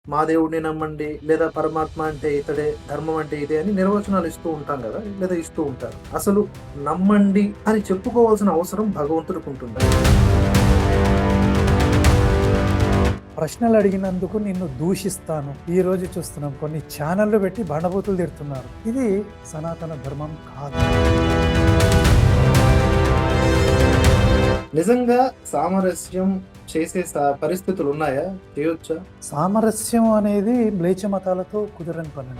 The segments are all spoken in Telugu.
మా దేవుడిని నమ్మండి, లేదా పరమాత్మ అంటే ఇతడే, ధర్మం అంటే ఇదే అని నిర్వచనాలు ఇస్తూ ఉంటాం గదా! లేదా ఇస్తూ ఉంటారు. అసలు నమ్మండి అని చెప్పుకోవాల్సిన అవసరం భగవంతుడికి ఉంటుందా? ప్రశ్నలు అడిగినందుకు నిన్ను దూషిస్తాను. ఈ రోజు చూస్తున్నాం కొన్ని ఛానళ్లు పెట్టి బండబూతులు తిడుతున్నారు. ఇది సనాతన ధర్మం కాదు. నిజంగా సామరస్యం చేసే పరిస్థితులున్నాయా? చేయొచ్చా? సామరస్యం అనేది మ్లేచ్ఛ మతాలతో కుదరని పని.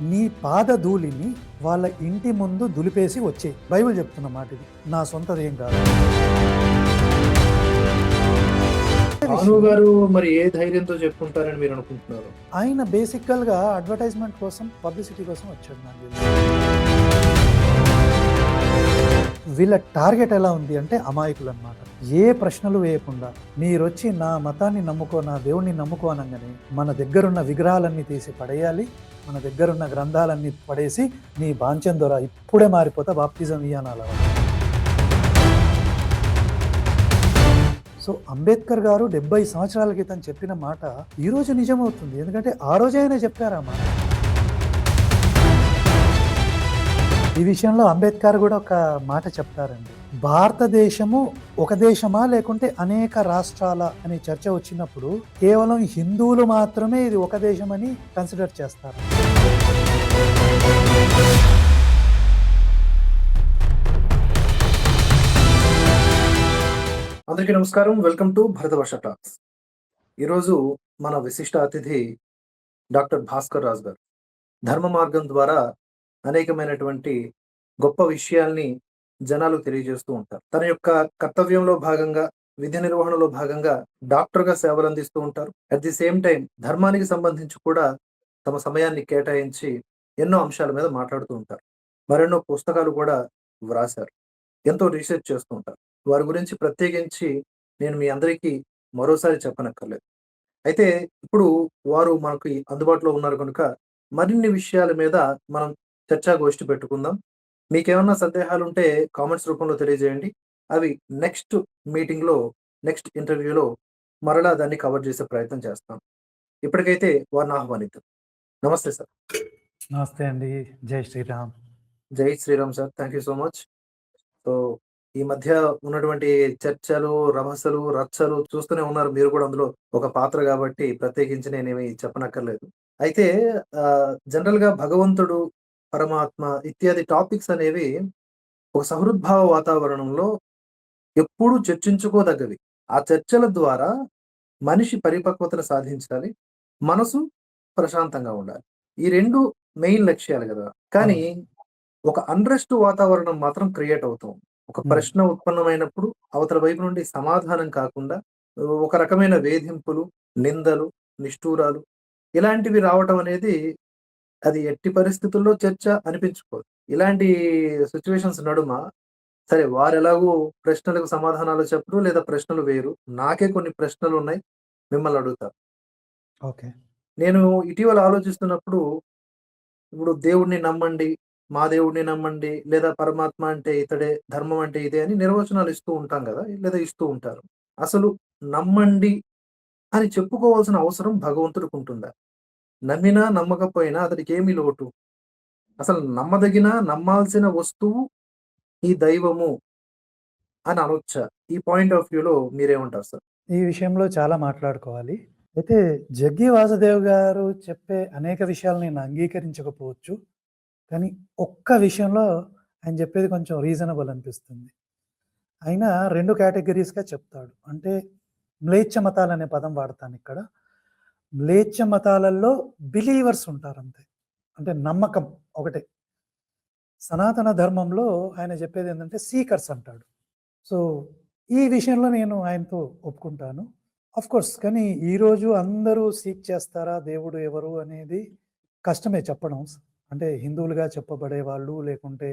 నీ పాదధూళిని వాళ్ళ ఇంటి ముందు దులిపేసి వచ్చేయి. బైబిల్ చెప్తున్న మాట ఇది, నా సొంతదేం కాదు. భాను గారు మరి ఏ ధైర్యంతో చెప్పుకుంటారని మీరు అనుకుంటున్నారు? ఆయన బేసికల్గా అడ్వర్టైజ్మెంట్ కోసం, పబ్లిసిటీ కోసం వచ్చాడు. నాకు తెలిసి వీళ్ళ టార్గెట్ ఎలా ఉంది అంటే అమాయకులు అన్నమాట. ఏ ప్రశ్నలు వేయకుండా మీరొచ్చి నా మతాన్ని నమ్ముకో, నా దేవుణ్ణి నమ్ముకో అనగానే మన దగ్గరున్న విగ్రహాలన్నీ తీసి పడేయాలి, మన దగ్గరున్న గ్రంథాలన్నీ పడేసి నీ బాంచం ద్వారా ఇప్పుడే మారిపోతా, బాప్తిజం ఇయ్యానాల. సో అంబేద్కర్ గారు 70 సంవత్సరాల క్రితం చెప్పిన మాట ఈరోజు నిజమవుతుంది. ఎందుకంటే ఆ రోజే ఆయన చెప్పారు ఆ మాట. ఈ విషయంలో అంబేద్కర్ కూడా ఒక మాట చెప్తారండి. భారతదేశము ఒక దేశమా లేకుంటే అనేక రాష్ట్రాల అనే చర్చ వచ్చినప్పుడు కేవలం హిందువులు మాత్రమే ఇది ఒక దేశం అని కన్సిడర్ చేస్తారు. అందరికీ నమస్కారం. Welcome to Bharatavarsha talks. ఈరోజు మన విశిష్ట అతిథి డాక్టర్ భాస్కర్ రాజ్ గారు. ధర్మ మార్గం ద్వారా అనేకమైనటువంటి గొప్ప విషయాల్ని జనాలకు తెలియజేస్తూ ఉంటారు. తన యొక్క కర్తవ్యంలో భాగంగా, విధి నిర్వహణలో భాగంగా డాక్టర్గా సేవలు అందిస్తూ ఉంటారు. అట్ ది సేమ్ టైం ధర్మానికి సంబంధించి కూడా తమ సమయాన్ని కేటాయించి ఎన్నో అంశాల మీద మాట్లాడుతూ ఉంటారు. మరెన్నో పుస్తకాలు కూడా వ్రాశారు. ఎంతో రీసెర్చ్ చేస్తూ ఉంటారు. వారి గురించి ప్రత్యేకించి నేను మీ అందరికీ మరోసారి చెప్పనక్కర్లేదు. అయితే ఇప్పుడు వారు మనకి అందుబాటులో ఉన్నారు కనుక మరిన్ని విషయాల మీద మనం చర్చాగోష్ఠి పెట్టుకుందాం. మీకేమన్నా సందేహాలుంటే కామెంట్స్ రూపంలో తెలియజేయండి. అవి నెక్స్ట్ మీటింగ్‌లో, నెక్స్ట్ ఇంటర్వ్యూలో మరలా దాన్ని కవర్ చేసే ప్రయత్నం చేస్తాం. ఇప్పటికైతే వారిని ఆహ్వానిద్దాం. నమస్తే సార్. నమస్తే అండి. జై శ్రీరామ్. జై Shriram sir. Thank you so much. So, ఈ మధ్య ఉన్నటువంటి చర్చలు, రభసలు, రచ్చలు చూస్తూనే ఉన్నారు. మీరు కూడా అందులో ఒక పాత్ర గాబట్టి ప్రత్యేకించి నేనేమి చెప్పనక్కర్లేదు. అయితే జనరల్‌గా భగవంతుడు, పరమాత్మ ఇత్యాది టాపిక్స్ అనేవి ఒక సహృద్భావ వాతావరణంలో ఎప్పుడూ చర్చించుకోదగ్గవి. ఆ చర్చల ద్వారా మనిషి పరిపక్వతను సాధించాలి. మనసు ప్రశాంతంగా ఉండాలి. ఈ 2 మెయిన్ లక్ష్యాలు గదా! కానీ ఒక అన్‌రెస్ట్ వాతావరణం మాత్రం క్రియేట్ అవుతుంది. ఒక ప్రశ్న ఉత్పన్నమైనప్పుడు అవతల వైపు నుండి సమాధానం కాకుండా ఒక రకమైన వేధింపులు, నిందలు, నిష్ఠూరాలు ఇలాంటివి రావటం అనేది అది ఎట్టి పరిస్థితుల్లో చర్చ అనిపించుకోదు. ఇలాంటి సిట్యుయేషన్స్ నడుమ సరే వారెలాగో ప్రశ్నలకు సమాధానాలు చెప్పరు లేదా ప్రశ్నలు వేయరు. నాకే కొన్ని ప్రశ్నలున్నాయి. మిమ్మల్ని అడుగుతా. ఓకే. నేను ఇటీవల ఆలోచిస్తున్నప్పుడు ఇప్పుడు దేవుడిని నమ్మండి, మా దేవుడిని నమ్మండి, లేదా పరమాత్మ అంటే ఇతడే, ధర్మం అంటే ఇదే అని నిర్వచనాలు ఇస్తూ ఉంటాం గదా! లేదా ఇస్తూ ఉంటారు. అసలు నమ్మండి అని చెప్పుకోవాల్సిన అవసరం భగవంతుడికి ఉంటుందా? నమ్మినా, నమ్మకపోయినా అతడికేమి లోటు? అసలు నమ్మదగిన, నమ్మాల్సిన వస్తువు ఈ దైవము అని అనొచ్చా? ఈ పాయింట్ ఆఫ్ వ్యూలో మీరేమంటారు సార్? ఈ విషయంలో చాలా మాట్లాడుకోవాలి. అయితే జగ్గి వాసుదేవ్ గారు చెప్పే అనేక విషయాలు నేను అంగీకరించకపోవచ్చు. కానీ ఒక్క విషయంలో ఆయన చెప్పేది కొంచెం రీజనబుల్ అనిపిస్తుంది. ఆయన 2 కేటగరీస్‌గా చెప్తాడు. అంటే మ్లేచ్ఛ మతాలనే పదం వాడతానిక్కడ. మ్లేచ్ఛ మతాలలో బిలీవర్స్ ఉంటారంతే. అంటే నమ్మకం ఒకటే. సనాతన ధర్మంలో ఆయన చెప్పేదేంటంటే సీకర్స్ అంటాడు. సో, ఈ విషయంలో నేను ఆయనతో ఒప్పుకుంటాను. ఆఫ్‌కోర్స్ కానీ ఈరోజు అందరూ సీక్ చేస్తారా దేవుడు ఎవరు అనేది కష్టమే చెప్పడం. అంటే హిందువులుగా చెప్పబడేవాళ్ళు, లేకుంటే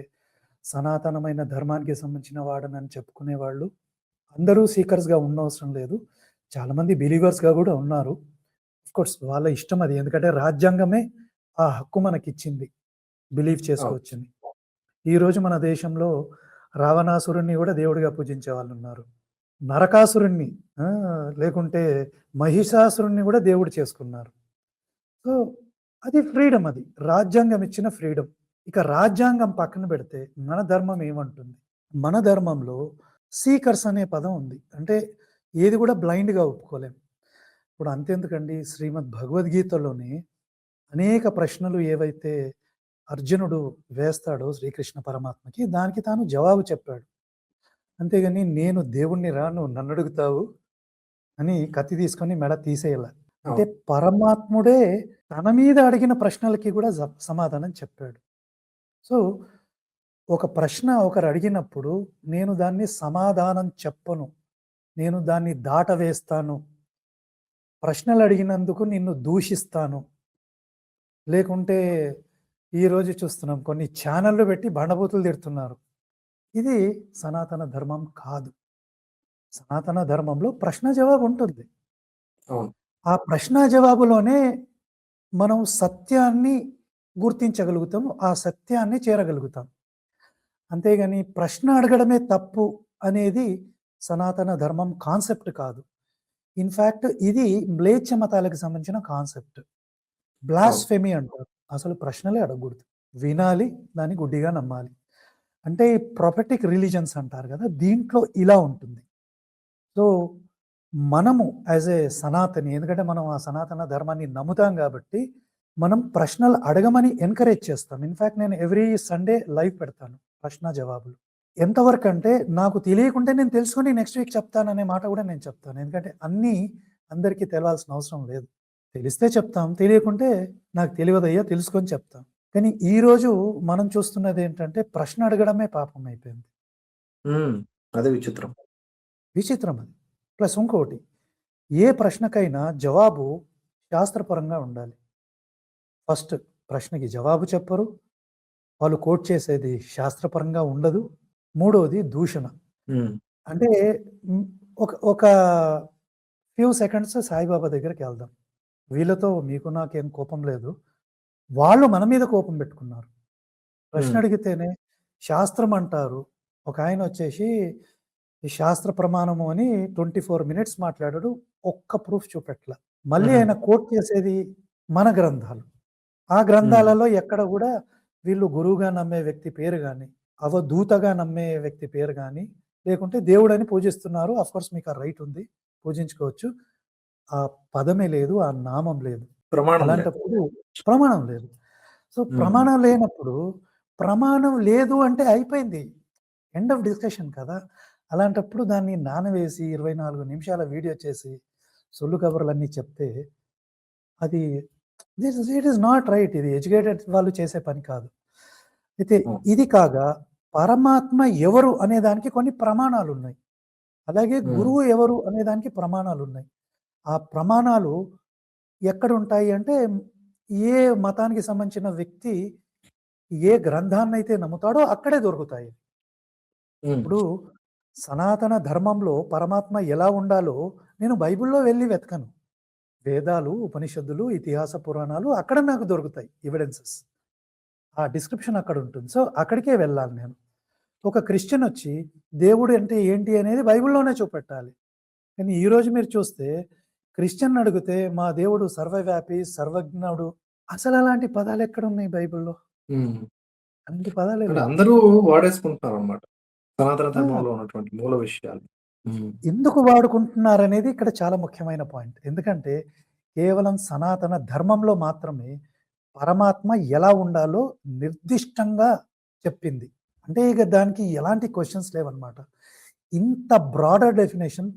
సనాతనమైన ధర్మానికి సంబంధించిన వాడనని చెప్పుకునేవాళ్ళు అందరూ సీకర్స్‌గా ఉండవసరం లేదు. చాలామంది బిలీవర్స్‌గా గూడా ఉన్నారు. ఆఫ్‌కోర్స్ వాళ్ళ ఇష్టం అది. ఎందుకంటే రాజ్యాంగమే ఆ హక్కు మనకిచ్చింది బిలీవ్ అవును. చేసుకోవచ్చని. ఈరోజు మన దేశంలో రావణాసురుడిని గూడా దేవుడిగా పూజించే వాళ్ళున్నారు. నరకాసురుడిని ఆ! లేకుంటే మహిషాసురుడిని గూడా దేవుడు చేసుకున్నారు. సో, అది ఫ్రీడమ్ అది. రాజ్యాంగం ఇచ్చిన ఫ్రీడమ్. ఇక రాజ్యాంగం పక్కన పెడితే మన ధర్మం ఏమంటుంది? మన ధర్మంలో సీకర్స్ అనే పదం ఉంది. అంటే ఏది కూడా బ్లైండ్‌గా ఒప్పుకోలేం. ఇప్పుడు అంతెందుకండి శ్రీమద్ భగవద్గీతలోని అనేక ప్రశ్నలు ఏవైతే అర్జునుడు వేస్తాడో శ్రీకృష్ణ పరమాత్మకి దానికి తాను జవాబు చెప్పాడు. అంతేగాని నేను దేవుడినిరా నువ్వు నన్నడుగుతావు అని కత్తి తీసుకొని మెడ తీసేయల. అంటే అవును. పరమాత్ముడే తన మీద అడిగిన ప్రశ్నలకి కూడా సమాధానం చెప్పాడు. సో, ఒక ప్రశ్న ఒకరు అడిగినప్పుడు నేను దాన్ని సమాధానం చెప్పను. నేను దాన్ని దాటవేస్తాను. ప్రశ్నలు అడిగినందుకు నిన్ను దూషిస్తాను. లేకుంటే ఈరోజు చూస్తున్నాం కొన్ని ఛానెల్‌లు పెట్టి బండబూతులు తిడుతున్నారు. ఇది సనాతన ధర్మం కాదు. సనాతన ధర్మంలో ప్రశ్న జవాబు ఉంటుంది. అవును. ఆ ప్రశ్న జవాబులోనే మనం సత్యాన్ని గుర్తించగలుగుతాం. ఆ సత్యాన్ని చేరగలుగుతాం. అంతేగాని ప్రశ్న అడగడమే తప్పు అనేది సనాతన ధర్మం కాన్సెప్ట్ కాదు. ఇన్‌ఫాక్ట్ ఇది మ్లేచ్ఛ మతాలకు సంబంధించిన కాన్సెప్ట్. అవును. బ్లాస్ఫెమీ అంటారు. అసలు ప్రశ్నలే అడగకూడదు. వినాలి, దాన్ని గుడ్డిగా నమ్మాలి. అంటే ప్రొఫెటిక్ రిలిజియన్స్ అంటారు కదా! దీంట్లో ఇలా ఉంటుంది. సో, మనము యాస్ ఏ సనాతని ఎందుకంటే మనం ఆ సనాతన ధర్మాన్ని నమ్ముతాం కాబట్టి, మనం ప్రశ్నలు అడగమని ఎంకరేజ్ చేస్తాం. ఇన్‌ఫాక్ట్ నేను ఎవ్రీ సండే లైవ్ పెడతాను ప్రశ్న జవాబులు. ఎంతవరకంటే నాకు తెలియకుంటే నేను తెలుసుకొని నెక్స్ట్ వీక్ చెప్తాననే మాట కూడా నేను చెప్తాను. ఎందుకంటే అన్నీ అందరికీ తెలవాల్సిన అవసరం లేదు. తెలిస్తే చెప్తాం. తెలియకుంటే నాకు తెలవదయ్యా తెలుసుకొని చెప్తాం. కానీ ఈరోజు మనం చూస్తున్నదేంటంటే ప్రశ్న అడగడమే పాపం అయిపోయింది. హ్మ్. అదే విచిత్రం. విచిత్రం అది. ప్లస్ ఇంకోటి ఏ ప్రశ్నకైనా జవాబు శాస్త్రపరంగా ఉండాలి. ఫస్ట్ ప్రశ్నకి జవాబు చెప్పరు. వాళ్ళు కోట్ చేసేది శాస్త్రపరంగా ఉండదు. మూడోది దూషణ. హ్మ్. అంటే హ్మ్, ఒక ఒక ఫ్యూ సెకండ్స్ సాయిబాబా దగ్గరికెళ్దాం. వీళ్ళతో మీకు నాకేం కోపం లేదు. వాళ్ళు మన మీద కోపం పెట్టుకున్నారు. ప్రశ్న హ్మ్. అడిగితేనే శాస్త్రం అంటారు. ఒకాయనొచ్చేసి ఈ శాస్త్ర ప్రమాణము అని 24 మినిట్స్ మాట్లాడాడు. ఒక్క ప్రూఫ్ చూపెట్ల. మళ్ళీ హుహు. ఆయన కోట్ చేసేది మన గ్రంథాలు. ఆ హ్మ్. గ్రంథాలలో ఎక్కడ గూడా వీళ్ళు గురువుగా నమ్మే వ్యక్తి పేరు గాని, అవధూతగా నమ్మే వ్యక్తి పేరు గాని, లేకుంటే దేవుడని పూజిస్తున్నారు. ఆఫ్‌కోర్స్ మీకు ఆ రైట్ ఉంది. పూజించుకోవచ్చు. ఆ పదమే లేదు. ఆ నామం లేదు. ప్రమాణం లేదు. అలాంటప్పుడు ప్రమాణం లేదు. సో, హ్మ్. ప్రమాణం లేనప్పుడు ప్రమాణం లేదు అంటే అయిపోయింది. ఎండ్ ఆఫ్ డిస్కషన్ కదా! అలాంటప్పుడు దాన్ని నానవేసి 24 నిమిషాల వీడియో చేసి, సొల్లు కబుర్లన్నీ చెప్తే అది ఇట్ ఈస్ నాట్ రైట్. ఇది ఎడ్యుకేటెడ్ వాళ్ళు చేసే పని కాదు. అయితే అవును. ఇది కాగా పరమాత్మ ఎవరు అనే దానికి కొన్ని ప్రమాణాలున్నాయి. అలాగే హ్మ్. గురువు ఎవరు అనే దానికి ప్రమాణాలున్నాయి. ఆ ప్రమాణాలు ఎక్కడుంటాయి అంటే ఏ మతానికి సంబంధించిన వ్యక్తి ఏ గ్రంథాన్నయితే నమ్ముతాడో అక్కడే దొరుకుతాయి. హ్మ్. ఇప్పుడు సనాతన ధర్మంలో పరమాత్మ ఎలా ఉండాలో నేను బైబిల్‌లో వెళ్లి వెతకను. వేదాలు, ఉపనిషత్తులు, ఇతిహాస పురాణాలు అక్కడ నాకు దొరుకుతాయి ఎవిడెన్సెస్. ఆ డిస్క్రిప్షన్ అక్కడ ఉంటుంది. సో, అక్కడికే వెళ్ళాలి నేను. ఒక క్రిస్టియన్ వచ్చి దేవుడు అంటే ఏంటి అనేది బైబిల్‌లోనే చూపెట్టాలి. కానీ ఈరోజు మీరు చూస్తే క్రిస్టియన్‌ని అడిగితే మా దేవుడు సర్వవ్యాపి, సర్వజ్ఞుడు అసలు అలాంటి పదాలు ఎక్కడున్నాయి బైబిల్‌లో? హ్మ్. అలాంటి పదాలే అంటే లేవు. అందరూ వాడేసుకుంటున్నారనమాట. సనాతన ఆ! ధర్మంలో ఉన్నటువంటి మూల విషయాలు. హ్మ్. ఎందుకు వాడుకుంటున్నారనేది ఇక్కడ చాలా ముఖ్యమైన పాయింట్. ఎందుకంటే కేవలం సనాతన ధర్మంలో మాత్రమే పరమాత్మ ఎలా ఉండాలో నిర్దిష్టంగా చెప్పింది. అంటే ఇక దానికి ఎలాంటి క్వెషన్స్ లేవన్నమాట. ఇంత బ్రాడర్ డెఫినిషన్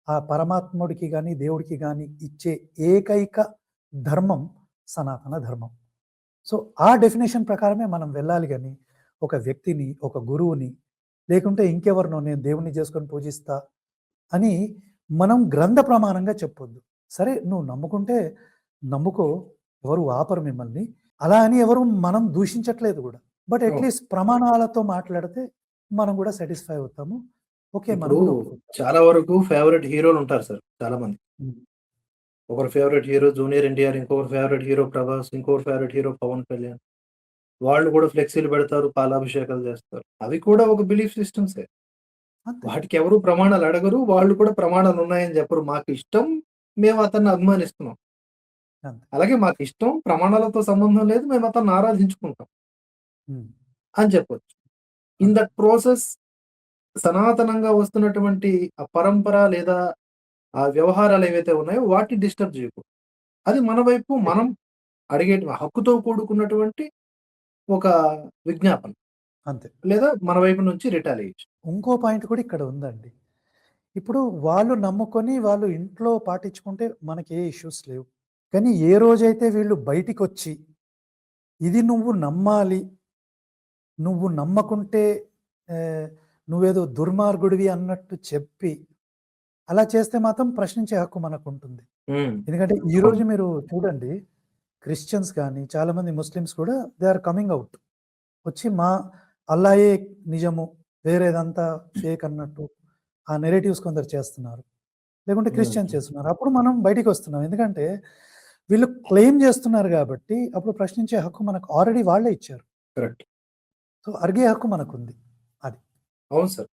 ఆ పరమాత్ముడికి గాని, దేవుడికి గాని ఇచ్చే ఏకైక ధర్మం సనాతన ధర్మం. సో, ఆ డెఫినిషన్ ప్రకారమే మనం వెళ్ళాలి గాని, ఒక వ్యక్తిని, ఒక గురువుని, లేకుంటే ఇంకెవరినో నేను దేవుడిని చేసుకొని పూజిస్తా అని మనం గ్రంథ ప్రమాణంగా చెప్పొద్దు. సరే నువ్వు నమ్ముకుంటే నమ్ముకో, ఎవరు ఆపరు మిమ్మల్ని. అలా అని ఎవరు మనం దూషించట్లేదు గూడా. బట్ అవును. అట్‌లీస్ట్ ప్రమాణాలతో మాట్లాడితే మనం గూడా సాటిస్ఫై అవుతాము. ఓకే. మనం ఇప్పుడు గూడా ఒప్పుకుంటాం. చాలా వరకు ఫేవరెట్ హీరోలుంటారు సార్ చాలా మంది. హ్మ్. ఒకరి ఫేవరెట్ హీరో 'జూనియర్ ఎన్టీఆర్', ఇంకొకరి ఫేవరెట్ హీరో 'ప్రభాస్', ఇంకొకరి ఫేవరెట్ హీరో 'పవన్ కళ్యాణ్'. వాళ్ళు కూడా ఫ్లెక్సీలు పెడతారు, పాలాభిషేకాలు చేస్తారు. అవి కూడా ఒక బిలీఫ్ సిస్టమ్సే. అంతే. వాటికి ఎవరు ప్రమాణాలు అడగరు. వాళ్ళు కూడా ప్రమాణాలు ఉన్నాయని చెప్పరు. మాకిష్టం, మేము అతన్ని అభిమానిస్తున్నాం. అంతే. అలాగే మాకిష్టం, ప్రమాణాలతో సంబంధం లేదు. మేము అతన్ని ఆరాధించుకుంటాం హ్మ్. అని చెప్పొచ్చు. ఇన్ అంతే. దట్ ప్రాసెస్ సనాతనంగా వస్తున్నటువంటి ఆ పరంపర లేదా ఆ వ్యవహారాలు ఏవైతే ఉన్నాయో వాటిని డిస్టర్బ్ చేయకూడదు. అది మన వైపు మనం అడిగే హక్కుతో కూడుకున్నటువంటి ఒక విజ్ఞాపన. అంతే. లేదా మన వైపు నుంచి రిటాలియేషన్. ఇంకో పాయింట్ కూడా ఇక్కడ ఉందండి. ఇప్పుడు వాళ్ళు నమ్ముకొని వాళ్ళు ఇంట్లో పాటించుకుంటే మనకి ఏ ఇష్యూస్ లేవు. కానీ ఏ రోజైతే వీళ్ళు బయటికొచ్చి, ఇది నువ్వు నమ్మాలి, నువ్వు నమ్మకుంటే ఆహ్, నువ్వేదో దుర్మార్గుడివి అన్నట్టు చెప్పి, అలా చేస్తే మాత్రం ప్రశ్నించే హక్కు మనకుంటుంది. హ్మ్. ఎందుకంటే అవును. ఈరోజు మీరు చూడండి, క్రిస్టియన్స్ కానీ, చాలామంది ముస్లిమ్స్ కూడా దే ఆర్ కమింగ్ ఔట్. వచ్చి మా అల్లాయే నిజము, వేరేదంతా ఫేక్ అన్నట్టు ఆ నెరేటివ్స్ కొందరు చేస్తున్నారు. లేకుంటే క్రిస్టియన్స్ హ్మ్. చేస్తున్నారు. అప్పుడు మనం బయటికొస్తున్నాం. ఎందుకంటే వీళ్ళు క్లెయిమ్ చేస్తున్నారు గాబట్టి, అప్పుడు ప్రశ్నించే హక్కు మనకు ఆల్రెడీ వాళ్ళే ఇచ్చారు. కరెక్ట్. సో, అడిగే హక్కు మనకుంది. అది. అవును సార్.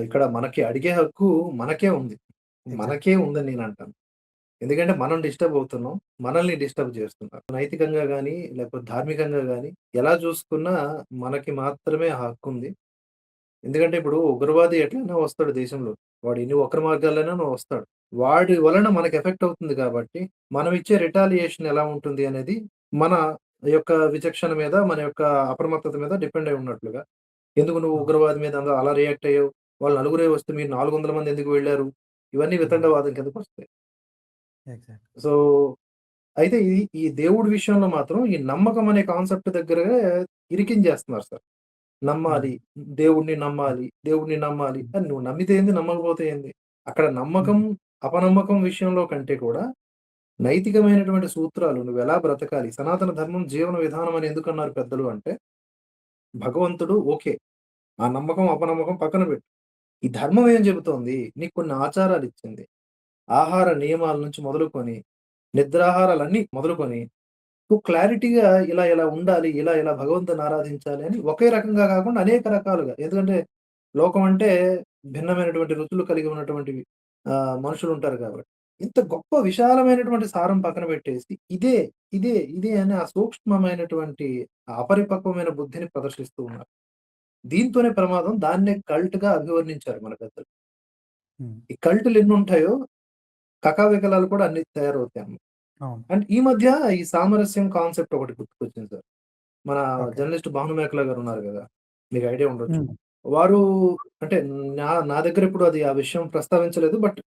ఇక్కడ మనకి అడిగే హక్కు మనకే ఉంది. ఎగ్జాక్ట్‌లీ. మనకే ఉందని నేనంటాను. ఎందుకంటే మనం డిస్టర్బ్ అవుతున్నాం. మనల్ని డిస్టర్బ్ చేస్తున్నారు. నైతికంగా గాని, లేకపోతే ధార్మికంగా గాని ఎలా చూసుకున్నా మనకి మాత్రమే ఆ హక్కుంది. ఎందుకంటే ఇప్పుడు ఉగ్రవాది ఎట్లైనా వస్తాడు దేశంలోకి. వాడు ఎన్ని వక్ర మార్గాల్లోనైనా వస్తాడు. వాడి వలన మనకు ఎఫెక్ట్ అవుతుంది కాబట్టి, మనం ఇచ్చే రిటాలియేషన్ ఎలా ఉంటుంది అనేది మన యొక్క విచక్షణ మీద, మన యొక్క అప్రమత్తత మీద డిపెండ్ అయి ఉన్నట్లుగా. ఎందుకు నువ్వు అవును. ఉగ్రవాది మీద అలా రియాక్ట్ అయ్యావు? వాళ్ళు నలుగురే వస్తే మీరు 400 మంది ఎందుకు వెళ్లారు? ఇవన్నీ హ్మ్. వితండవాదం కిందకొస్తాయి. ఎగ్జాక్ట్. సో, అయితే ఈ దేవుడి విషయంలో మాత్రం ఈ నమ్మకం అనే కాన్సెప్ట్ దగ్గర ఇరికించేస్తున్నారు సార్. హ్మ్. నమ్మాలి, దేవుడిని హ్మ్. నమ్మాలి, దేవుడిని నమ్మాలి. హ్మ్. నువ్వు నమ్మితే ఏంది? నమ్మకపోతే ఏంది? అక్కడ నమ్మకం, హ్మ్. అపనమ్మకం విషయంలో కంటే కూడా నైతికమైనటువంటి సూత్రాలు నువ్వెలా బ్రతకాలి? సనాతన ధర్మం జీవన విధానం అని ఎందుకన్నారు పెద్దలు అంటే, భగవంతుడు ఓకే. ఆ నమ్మకం, అపనమ్మకం పక్కన పెట్టు. ఈ ధర్మం ఏం చెబుతోంది? నీకు కొన్ని ఆచారాలిచ్చింది. ఆహార నియమాల నుంచి మొదలుకొని, నిద్రాహారాలన్నీ మొదలుకొని, నువ్వు క్లారిటీగా ఇలా ఇలా ఉండాలి. ఇలా ఇలా భగవంతుని ఆరాధించాలి అని ఒకే రకంగా కాకుండా అనేక రకాలుగా. ఎందుకంటే లోకం అంటే భిన్నమైనటువంటి రుచులు కలిగి ఉన్నటువంటి మనుషులుంటారు కాబట్టి. ఇంత గొప్ప విశాలమైనటువంటి సారం పక్కన పెట్టేసి ఇదే అని ఆ సూక్ష్మమైనటువంటి ఆ అపరిపక్వమైన బుద్ధిని ప్రదర్శిస్తూ ఉన్నారు. దీంతోనే ప్రమాదం. దాన్నే కల్ట్‌గా అభివర్ణించారు మన పెద్దలు. హ్మ్. ఈ కల్టులెన్నుంటాయో కకావికలాలు కూడా అన్ని తయారవుతాయన్నమాట. అవును. అండ్ ఈ మధ్య ఈ సామరస్యం కాన్సెప్ట్ ఒకటి గుర్తుకొచ్చింది సార్. మన ఓకే. జర్నలిస్ట్ భాను మేకల గారున్నారు గదా! మీకు ఐడియా ఉండొచ్చు. హ్మ్. వారు అంటే నా దగ్గర ఎప్పుడు అది ఆ విషయం ప్రస్తావించలేదు. But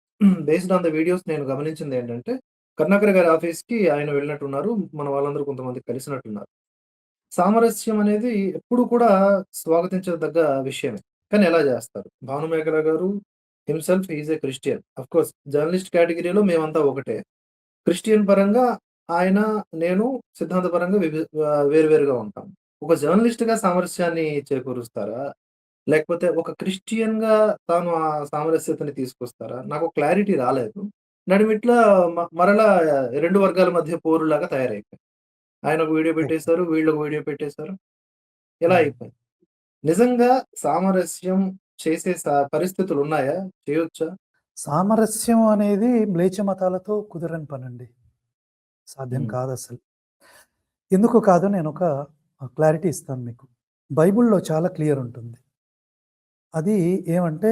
based on the videos నేను గమనించిందేంటంటే, కరుణాకర్ గారి ఆఫీస్‌కి ఆయన వెళ్ళినట్టున్నారు. మన వాళ్ళందరూ కొంతమంది కలిసినట్టున్నారు. సామరస్యం అనేది ఎప్పుడు కూడా స్వాగతించదగ్గ విషయమే. కానీ ఎలా జేస్తారు? భాను మేకల గారు himself he is a Christian. Of course journalist కేటగరీలో మేమంతా ఒకటే. క్రిస్టియన్ పరంగా ఆయన, నేను సిద్ధాంతపరంగా వేరు వేరుగా ఉంటాం. ఒక జర్నలిస్ట్‌గా సామరస్యాన్ని చేకూరుస్తారా? లేకపోతే ఒక క్రిస్టియన్‌గా తాను ఆ సామరస్యతని తీసుకొస్తారా? నాకు క్లారిటీ రాలేదు. నడిమిట్లా మరలా 2 వర్గాల మధ్య పోరులాగా తయారైపోయింది. ఆయన ఒక వీడియో ఎగ్జాక్ట్. పెట్టేసారు. వీళ్ళొక వీడియో పెట్టేసారు. ఇలా హ్మ్. అయిపోయింది. నిజంగా సామరస్యం చేసే పరిస్థితులున్నాయా? చేయొచ్చా? సామరస్యం అనేది మ్లేచ్ఛ మతాలతో కుదరని పనండి. సాధ్యం హ్మ్. కాదసలు. ఎందుకు కాదో నేనొక క్లారిటీ ఇస్తాను మీకు. బైబిల్‌లో చాలా క్లియర్ ఉంటుంది. అది ఏమంటే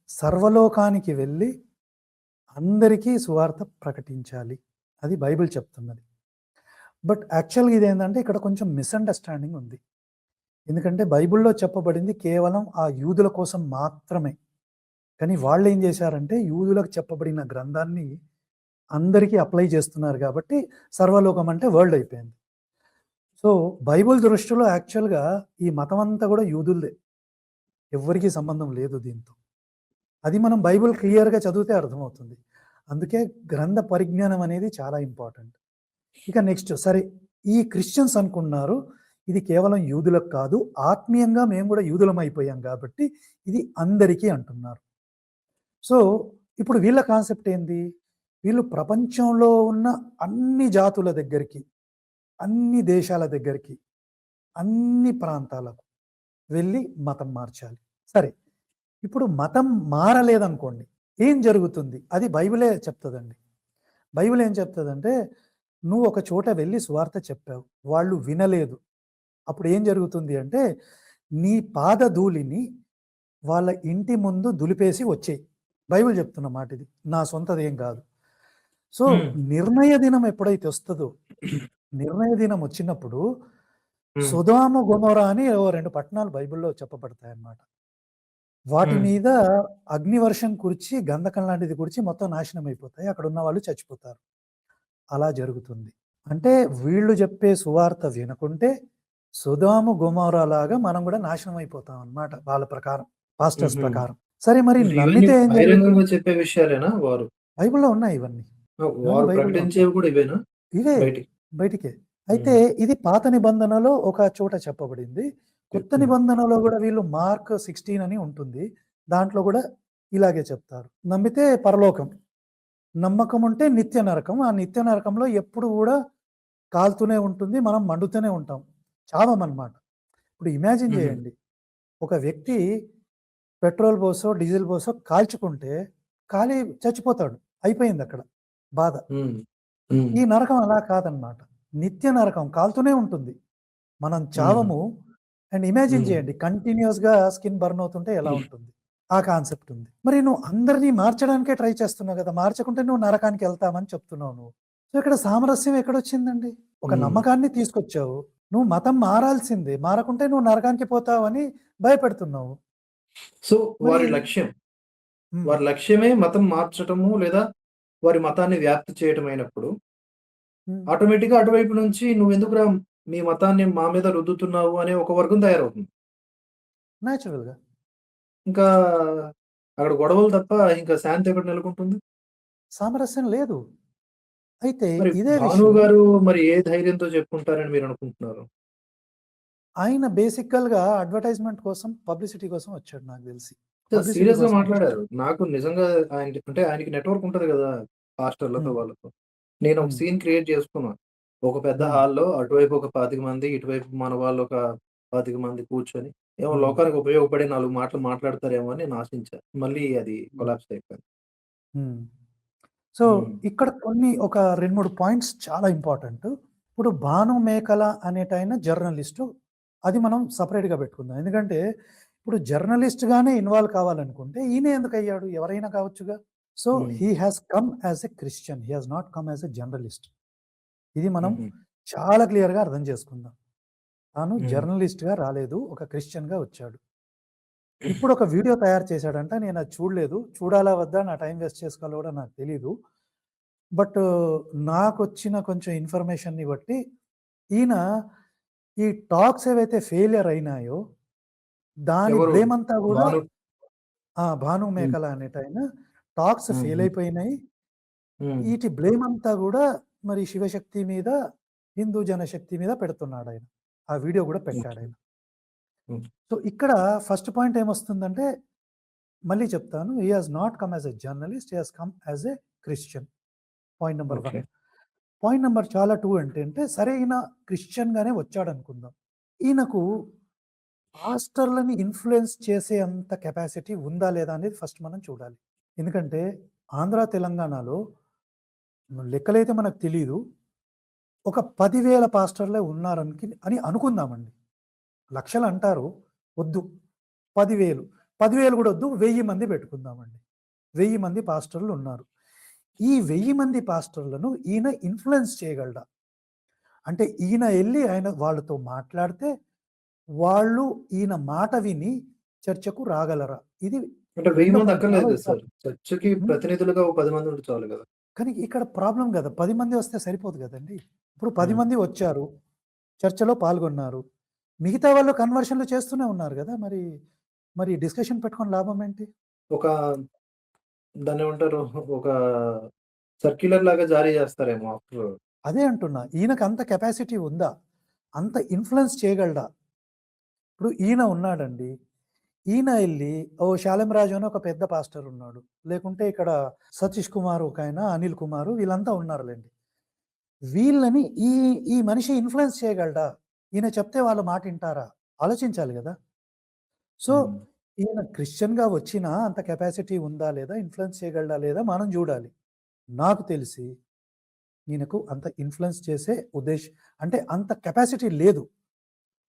సర్వలోకానికి వెళ్ళి అందరికీ సువార్త ప్రకటించాలి. అది బైబిల్ చెప్తున్నది. బట్ యాక్చువల్‌గా ఇదేందంటే ఇక్కడ కొంచెం మిస్‌అండర్‌స్టాండింగ్ ఉంది. ఎందుకంటే బైబిల్‌లో చెప్పబడింది కేవలం ఆ యూదుల కోసం మాత్రమే. కానీ వాళ్ళేం జేశారంటే యూదులకు చెప్పబడిన గ్రంథాన్ని అందరికీ అప్లై చేస్తున్నారు గాబట్టి సర్వలోకం అంటే వరల్డ్ అయిపోయింది. సో, బైబిల్ దృష్టిలో యాక్చువల్‌గా ఈ మతమంతా గూడా యూదులదే. ఎవ్వరికీ సంబంధం లేదు దీంతో. అది మనం బైబిల్ క్లియర్‌గా చదివితే అర్థమవుతుంది. అందుకే గ్రంథ పరిజ్ఞానం అనేది చాలా ఇంపార్టెంట్. ఇక నెక్స్ట్ సరే ఈ క్రిస్టియన్స్ అనుకున్నారు, ఇది కేవలం యూదులకు కాదు, ఆత్మీయంగా మేము గూడా యూదులం అయిపోయాం గాబట్టి ఇది అందరికీ అంటున్నారు. సో, ఇప్పుడు వీళ్ళ కాన్సెప్ట్ ఏంది? వీళ్ళు ప్రపంచంలో ఉన్న అన్ని జాతుల దగ్గరికి, అన్ని దేశాల దగ్గరికి, అన్ని ప్రాంతాలకు వెళ్ళి మతం మార్చాలి. సరే. ఇప్పుడు మతం మారలేదనుకోండి. ఏం జరుగుతుంది? అది బైబిలే చెప్తదండి. బైబిల్ ఏం చెప్తదంటే, నువ్వు ఒక చోట వెళ్లి సువార్త చెప్పావు. వాళ్ళు వినలేదు. అప్పుడు ఏం జరుగుతుంది అంటే, నీ పాదధూళిని వాళ్ళ ఇంటి ముందు దులిపేసి వచ్చేయి. బైబిల్ చెప్తున్న మాట ఇది. నా సొంతదేం కాదు. సో, హ్మ్. నిర్ణయ దినం ఎప్పుడైతే వస్తదో, నిర్ణయ దినం వచ్చినప్పుడు హ్మ్. సొదొమ, గొమొర్రా అని ఓ 2 పట్టణాలు బైబిల్‌లో చెప్పబడతాయన్నమాట. వాటి హ్మ్. మీద అగ్నివర్షం కురిచి, గంధకం లాంటిది కురిచి మొత్తం నాశనం అయిపోతాయి. అక్కడున్న వాళ్ళు చచ్చిపోతారు. అలా జరుగుతుంది. అంటే వీళ్ళు చెప్పే సువార్త వినకుంటే సొదొమ, గొమొర్రా లాగా మనం కూడా నాశనం అయిపోతాం అన్నమాట వాళ్ళ ప్రకారం. పాస్టర్స్ హుహు. ప్రకారం. సరే మరి అంటే ఇవన్నీ నమ్మితే ఏం బహిరంగంగా జరుగుతుంది? చెప్పే విషయాలేనా వారు? బైబిల్‌లో ఉన్నాయి ఇవన్నీ. ఇవన్నీ వారు బైబిల్‌లో ఉన్నాయి. ప్రకటించేవి కూడా ఇవేనా? ఇవే బయటికి. బయటికే. అయితే హ్మ్. ఇది పాత నిబంధనలో ఒక చోట చెప్పబడింది. కొత్త హ్మ్. నిబంధనలో గూడా వీళ్ళు మార్క్ 16 అని ఉంటుంది. దాంట్లో గూడా ఇలాగే చెప్తారు. నమ్మితే పరలోకం. నమ్మకం ఉంటే నిత్య నరకం. ఆ నిత్య నరకంలో ఎప్పుడు గూడా కాలుతూనే ఉంటుంది. మనం మండుతూనే ఉంటాం. చావమనమాట. ఇప్పుడు ఇమాజిన్ హుహు. జేయండి. ఒక వ్యక్తి పెట్రోల్ పోసో, డీజిల్ పోసో కాల్చుకుంటే కాలి చచ్చిపోతాడు. అయిపోయిందక్కడ బాధ. హ్మ్. హ్మ్. ఈ నరకం అలా కాదనమాట. నిత్య నరకం కాలుతూనే ఉంటుంది. మనం హ్మ్. చావము. అండ్ ఇమాజిన్ హ్మ్. చేయండి కంటిన్యూయస్‌గా స్కిన్ బర్న్ అవుతుంటే ఎలా ఉంటుంది? ఆ కాన్సెప్ట్ ఉంది. మరి నువ్వు అందరిని మార్చడానికే ట్రై చేస్తున్నావు గదా! మార్చకుంటే నువ్వు నరకానికి ఎళ్తావని చెప్తున్నావు నువ్వు. సో, ఇక్కడ సామరస్యం ఎక్కడొచ్చిందండి? ఒక హ్మ్. నమ్మకాన్ని తీసుకొచ్చావు. నువ్వు మతం మారాల్సిందే. మారకుంటే నువ్వు నరకానికి పోతావని భయపెడుతున్నావు. సో, మరి వారి లక్ష్యం, హ్మ్. వారి లక్ష్యమే మతం మార్చటము లేదా వారి మతాన్ని వ్యాప్తి చేయటమైనప్పుడు హ్మ్. ఆటోమేటిక్‌గా అటువైపు నుంచి నువ్వెందుకురా మీ మతాన్ని మా మీద రుద్దుతున్నావు అనే ఒక వర్గం తయారవుతుంది. నేచురల్‌గా. ఇంకా అక్కడ గొడవలు తప్ప ఇంకా శాంతి ఎక్కడ నెలకొంటుంది? సామరస్యం లేదు. అయితే మరి ఇదే 'భాను' విషయం గారు మరి ఏ ధైర్యంతో చెప్పుకుంటారని మీరనుకుంటున్నారు? ఆయన బేసికల్‌గా అడ్వర్‌టైజ్‌మెంట్ కోసం, పబ్లిసిటీ కోసం వచ్చాడు నాకు తెలిసి. పబ్లిసిటీ సీరియస్‌గా కోసం వచ్చాడు. మాట్లాడారు. నాకు నిజంగా అంటే ఆయనకి నెట్‌వర్క్ ఉంటది గదా! పాస్టర్‌లతో హ్మ్. వాళ్ళతో. నేను ఒక హ్మ్. సీన్ క్రియేట్ చేసుకున్నా. ఒక పెద్ద హ్మ్. హాల్‌లో అటువైపు ఒక 25 మంది, ఇటువైపు మన వాళ్ళు ఒక 25 మంది కూర్చొని, ఏమో హ్మ్. లోకానికి ఉపయోగపడే 4 మాటలు మాట్లాడతారేమో అని నేను ఆశించా. మళ్ళీ అది హ్మ్. కొలాప్స్ అయిపోయింది. హ్మ్. సో, హ్మ్. ఇక్కడ కొన్ని ఒక 2, 3 పాయింట్స్ చాలా ఇంపార్టెంటు. ఇప్పుడు 'భాను మేకల' అనేటాయన జర్నలిస్టు. అది మనం సెపరేట్‌గా పెట్టుకుందాం. ఎందుకంటే, ఇప్పుడు జర్నలిస్ట్‌గానే ఇన్వాల్వ్ కావాలనుకుంటే, ఈయన ఎందుకయ్యాడు? ఎవరైనా కావచ్చుగా. So, hmm. He has come as a Christian. He has not come as a journalist. ఇది మనం హుహు. చాలా క్లియర్‌గా అర్థం చేసుకుందాం. తాను హ్మ్. జర్నలిస్ట్‌గా రాలేదు. ఒక క్రిస్టియన్‌గా వచ్చాడు. ఇప్పుడు ఒక వీడియో తయారు చేశాడంట. నేనది చూడలేదు. చూడాలా వద్దా? నా టైం వేస్ట్ చేసుకోవాలో కూడా నాకు తెలీదు. బట్ నాకొచ్చిన కొంచెం ఇన్ఫర్మేషన్‌ని బట్టి ఈయన ఈ టాక్స్ ఏవైతే ఫెయిల్యూర్ అయినాయో దాని ఎవరు? బ్లేమ్ అంతా గూడా 'భాను'. భాను హ్మ్. మేకల అనేటాయన టాక్స్ ఫెయిల్ హుహు. అయిపోయినాయి. హ్మ్. ఈటి బ్లేమ్ అంతా గూడా మరి శివశక్తి మీద, హిందూ జనశక్తి మీద పెడుతున్నాడాయన. ఆ వీడియో గూడా ఓకే. పెట్టాడాయన. హ్మ్. సో, ఇక్కడ ఫస్ట్ పాయింట్ ఏమొస్తుందంటే మళ్ళీ చెప్తాను. He has not come as a journalist. He has come as a Christian. Point number 1. Okay. Point number చాలా 2 ఏంటంటే, సరే ఈయన క్రిస్టియన్‌గానే వచ్చాడనుకుందాం. ఈయనకు పాస్టర్‌లని ఇన్‌ఫ్లూయెన్స్ చేసే అంత కెపాసిటీ ఉందా? లేదా? అనేది ఫస్ట్ మనం చూడాలి. ఎందుకంటే ఆంధ్ర, తెలంగాణలో లెక్కలైతే మనకు తెలీదు. ఒక 10,000 పాస్టర్‌లే అని అనుకుందామండి. లక్షలంటారు. వద్దు. 10,000 10,000 గూడా వద్దు. 1000 మంది పెట్టుకుందామండి. 1000 మంది పాస్టర్‌లున్నారు. ఈ 1000 మంది పాస్టర్‌లను ఈయన ఇన్‌ఫ్లూయెన్స్ చేయగలడా? అంటే ఈయన ఎళ్లి వాళ్ళతో మాట్లాడితే, వాళ్ళు ఈయన మాట విని చర్చకు రాగలరా? ఇది అంటే 1000 రెండో మంది పాయింట్ అక్కర్లేదు చాలా కదా సార్. ఇంపార్టెంట్. చర్చ్‌కి హ్మ్. ప్రతినిధులుగా ఓ 10 మంది ఉంటే చాలు గదా! కానీ ఇక్కడ ప్రాబ్లమ్ గదా! 10 మంది వస్తే సరిపోదు గదండీ! ఇప్పుడు 10 హ్మ్. మంది వచ్చారు. చర్చలో పాల్గొన్నారు. మిగతా వాళ్ళు కన్వర్షన్‌లు చేస్తూనే ఉన్నారు గదా! మరి డిస్కషన్ పెట్టుకొని లాభం ఏంటి? ఒక దాన్నేమంటారు? ఒక సర్క్యులర్ లాగా జారీ జేస్తారేమో ఆఫ్టర్. అదే అంటున్నా. ఈయనకు అంత కెపాసిటీ ఉందా? అంత ఇన్‌ఫ్లూయెన్స్ చేయగలడా? ఇప్పుడు ఈయన ఉన్నాడండి. ఈయన ఎళ్లి శాలెం రాజు అని ఒక పెద్ద పాస్టర్ ఉన్నాడు. లేకుంటే ఇక్కడ సతీష్ కుమార్ ఒకాయన, అనిల్ కుమార్ వీళ్ళంతా ఉన్నారులెండి. వీళ్ళని ఈ మనిషి ఇన్‌ఫ్లూయెన్స్ చేయగలడా? ఈయన చెప్తే వాళ్ళ మాట ఇంటారా? ఆలోచించాలి గదా! సో, హ్మ్. ఈయన క్రిస్టియన్‌గా వచ్చినా అంత కెపాసిటీ ఉందా లేదా? ఇన్‌ఫ్లుయెన్స్ చేయగలడా లేదా? మనం జూడాలి. నాకు తెలిసి ఈయనకు అంత ఇన్‌ఫ్లుయెన్స్ చేసే అంటే అంత కెపాసిటీ లేదు.